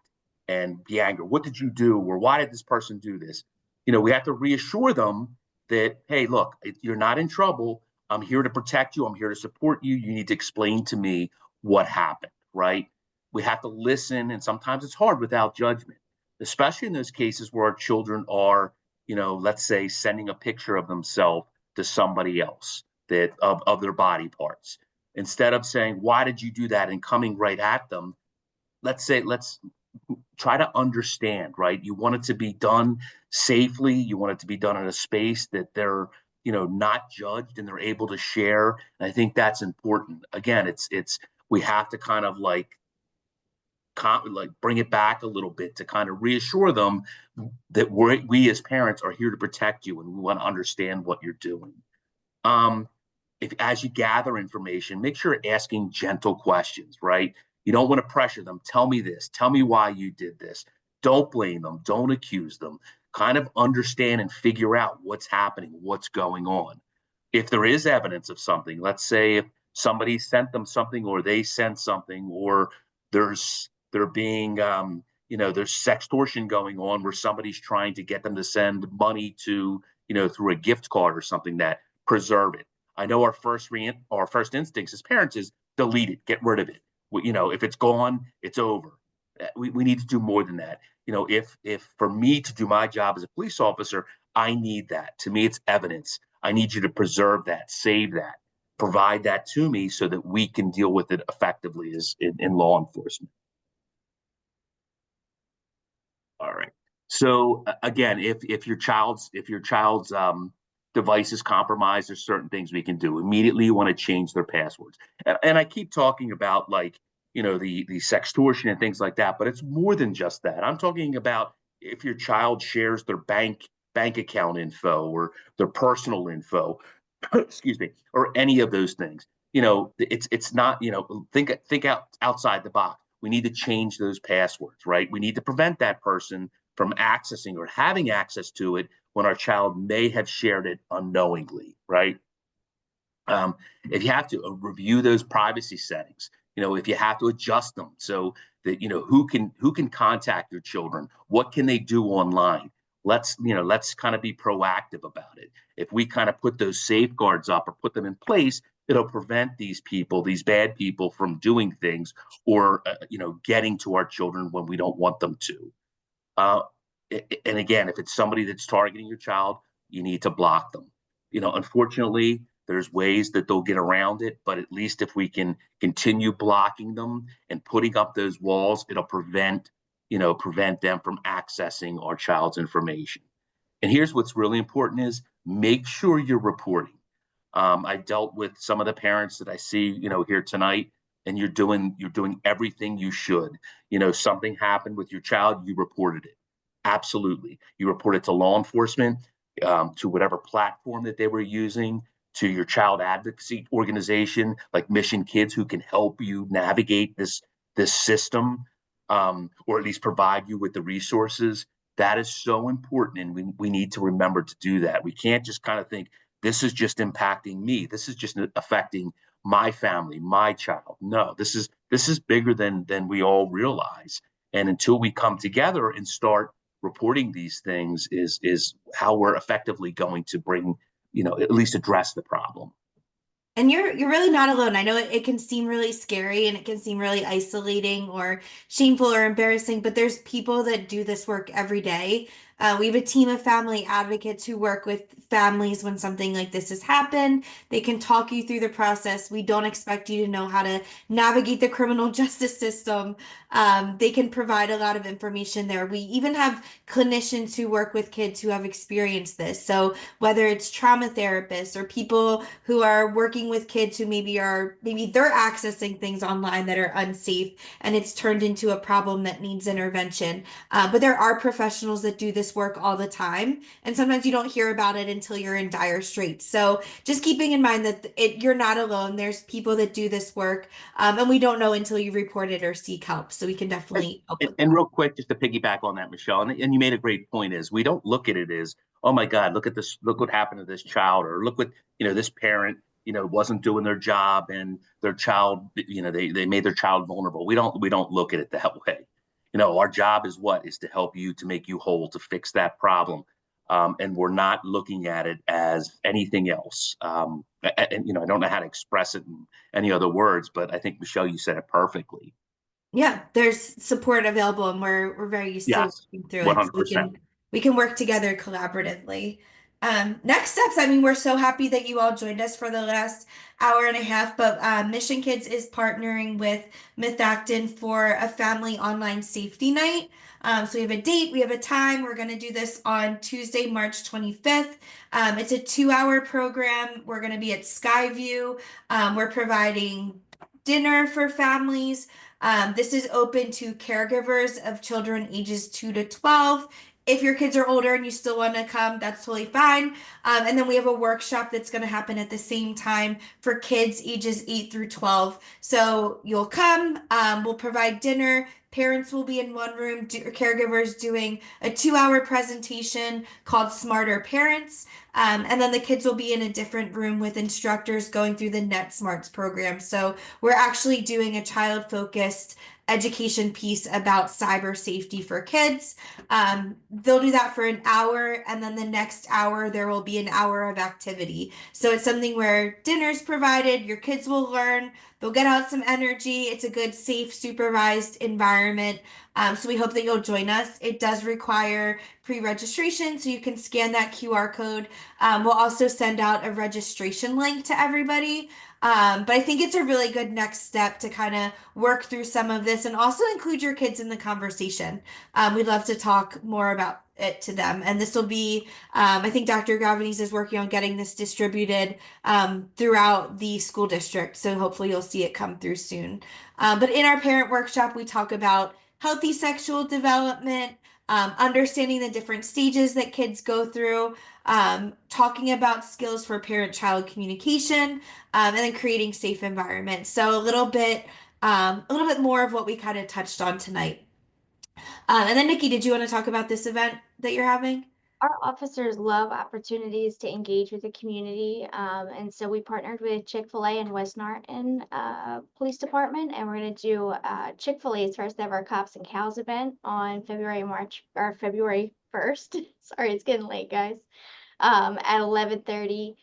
and be angry. What did you do? Or why did this person do this? We have to reassure them that, hey, look, you're not in trouble. I'm here to protect you. I'm here to support you. You need to explain to me what happened, right? We have to listen, and sometimes it's hard without judgment, especially in those cases where our children are, let's say sending a picture of themselves to somebody else that of their body parts. Instead of saying, why did you do that, and coming right at them, let's try to understand, right? You want it to be done safely. You want it to be done in a space that they're, not judged and they're able to share. And I think that's important. Again, we have to kind of like bring it back a little bit to kind of reassure them that we as parents are here to protect you and we want to understand what you're doing. As you gather information, make sure you're asking gentle questions, right? You don't want to pressure them. Tell me this. Tell me why you did this. Don't blame them. Don't accuse them. Kind of understand and figure out what's happening, what's going on. If there is evidence of something, let's say if somebody sent them something or they sent something, or there's sextortion going on where somebody's trying to get them to send money to, through a gift card or something, that preserve it. I know our first instincts as parents is delete it, get rid of it. If it's gone, it's over. We need to do more than that. If for me to do my job as a police officer, I need that. To me, it's evidence. I need you to preserve that, save that, provide that to me so that we can deal with it effectively as in law enforcement. All right. So again, if your child's device is compromised, there's certain things we can do. Immediately, you want to change their passwords. And I keep talking about the sextortion and things like that, but it's more than just that. I'm talking about if your child shares their bank account info or their personal info, excuse me, or any of those things. It's not, think outside the box. We need to change those passwords, right? We need to prevent that person from accessing or having access to it when our child may have shared it unknowingly, right? If you have to review those privacy settings, if you have to adjust them so that who can contact your children, what can they do online? Let's kind of be proactive about it. If we kind of put those safeguards up or put them in place, it'll prevent these bad people from doing things or getting to our children when we don't want them to. And again, if it's somebody that's targeting your child, you need to block them. Unfortunately, there's ways that they'll get around it, but at least if we can continue blocking them and putting up those walls, it'll prevent them from accessing our child's information. And here's what's really important is make sure you're reporting. I dealt with some of the parents that I see, here tonight, and you're doing everything you should. Something happened with your child, you reported it. Absolutely. You report it to law enforcement, to whatever platform that they were using, to your child advocacy organization like Mission Kids, who can help you navigate this system, or at least provide you with the resources. That is so important, and we need to remember to do that. We can't just kind of think, this is just impacting me. This is just affecting my family, my child. No, this is bigger than we all realize. And until we come together and start reporting these things is how we're effectively going to bring, at least address the problem. And you're really not alone. I know it can seem really scary and it can seem really isolating or shameful or embarrassing, but there's people that do this work every day. We have a team of family advocates who work with families when something like this has happened. They can talk you through the process. We don't expect you to know how to navigate the criminal justice system. They can provide a lot of information there. We even have clinicians who work with kids who have experienced this. So whether it's trauma therapists or people who are working with kids who maybe they're accessing things online that are unsafe and it's turned into a problem that needs intervention. But there are professionals that do this work all the time, and sometimes you don't hear about it until you're in dire straits. So just keeping in mind that you're not alone. There's people that do this work, and we don't know until you report it or seek help. So we can definitely help with And that. real quick, just to piggyback on that, Michelle, and you made a great point, is we don't look at it as, oh my God, look at this, look what happened to this child, or look what, this parent, wasn't doing their job and their child, they made their child vulnerable. We don't look at it that way. Our job is to help you, to make you whole, to fix that problem. And we're not looking at it as anything else. And I don't know how to express it in any other words, but I think, Michelle, you said it perfectly. Yeah, there's support available, and we're very used to Yes, working through it. So 100%. we can work together collaboratively. Next steps. I mean, we're so happy that you all joined us for the last hour and a half. But Mission Kids is partnering with Myth Acton for a family online safety night. So we have a date, we have a time. We're going to do this on Tuesday, March 25th. It's a 2-hour program. We're going to be at Skyview. We're providing dinner for families. This is open to caregivers of children ages 2 to 12. If your kids are older and you still want to come, that's totally fine. And then we have a workshop that's going to happen at the same time for kids ages 8 through 12. So you'll come, we'll provide dinner. Parents will be in one room, caregivers doing a 2-hour presentation called Smarter Parents. And then the kids will be in a different room with instructors going through the Net Smarts program. So we're actually doing a child-focused education piece about cyber safety for kids. They'll do that for an hour, and then the next hour there will be an hour of activity. So it's something where dinner's provided, your kids will learn, they'll get out some energy. It's a good, safe, supervised environment. So we hope that you'll join us. It does require pre-registration, so you can scan that QR code. We'll also send out a registration link to everybody. But I think it's a really good next step to kind of work through some of this and also include your kids in the conversation. We'd love to talk more about it to them. And this will be, I think Dr. Gavanese is working on getting this distributed throughout the school district. So hopefully you'll see it come through soon. But in our parent workshop, we talk about healthy sexual development, understanding the different stages that kids go through, talking about skills for parent-child communication, and then creating safe environments. So a little bit more of what we kind of touched on tonight. And then Nikki, did you want to talk about this event that you're having? Our officers love opportunities to engage with the community. And so we partnered with Chick-fil-A and West Norton Police Department, and we're going to do Chick-fil-A's first ever Cops and Cows event on February 1st. Sorry, it's getting late, guys. At 11:30.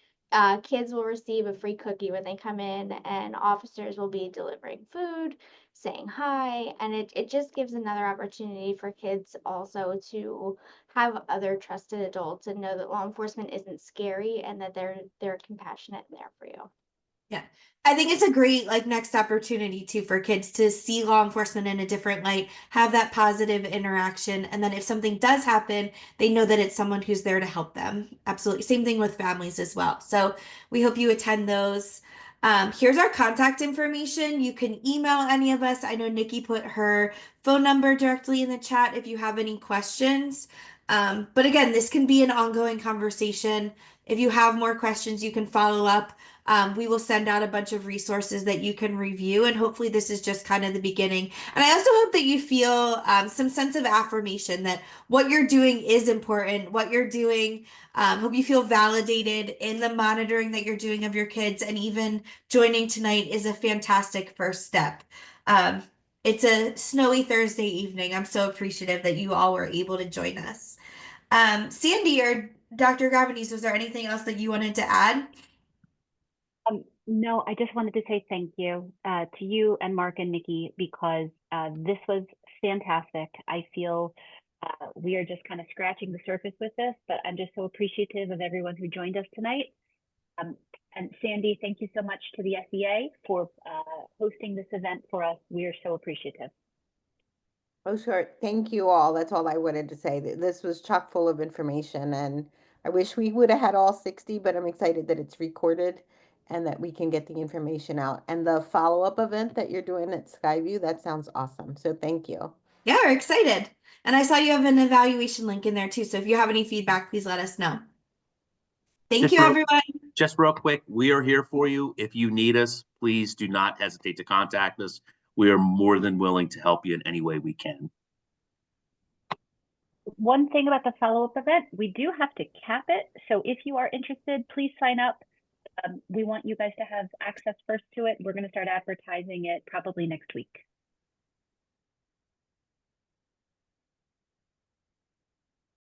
Kids will receive a free cookie when they come in, and officers will be delivering food, saying hi, and it just gives another opportunity for kids also to have other trusted adults and know that law enforcement isn't scary and that they're compassionate and there for you. Yeah. I think it's a great next opportunity too for kids to see law enforcement in a different light, have that positive interaction, and then if something does happen, they know that it's someone who's there to help them. Absolutely. Same thing with families as well. So we hope you attend those. Here's our contact information. You can email any of us. I know Nikki put her phone number directly in the chat if you have any questions. But again, this can be an ongoing conversation. If you have more questions, you can follow up. We will send out a bunch of resources that you can review, and hopefully this is just kind of the beginning. And I also hope that you feel some sense of affirmation that what you're doing is important, what you're doing. Hope you feel validated in the monitoring that you're doing of your kids, and even joining tonight is a fantastic first step. It's a snowy Thursday evening. I'm so appreciative that you all were able to join us. Sandy or Dr. Gavanese, was there anything else that you wanted to add? No, I just wanted to say thank you to you and Mark and Nikki, because this was fantastic. I feel We are just kind of scratching the surface with this, but I'm just so appreciative of everyone who joined us tonight. And Sandy, thank you so much to the SEA for hosting this event for us. We are so appreciative. Oh, sure. Thank you all. That's all I wanted to say. This was chock full of information, and I wish we would have had all 60, but I'm excited that it's recorded and that we can get the information out. And the follow-up event that you're doing at Skyview, that sounds awesome. So thank you. Yeah, we're excited. And I saw you have an evaluation link in there too. So if you have any feedback, please let us know. Thank Just you, real- everyone. Just real quick, we are here for you. If you need us, please do not hesitate to contact us. We are more than willing to help you in any way we can. One thing about the follow-up event, we do have to cap it. So if you are interested, please sign up. We want you guys to have access first to it. We're going to start advertising it probably next week.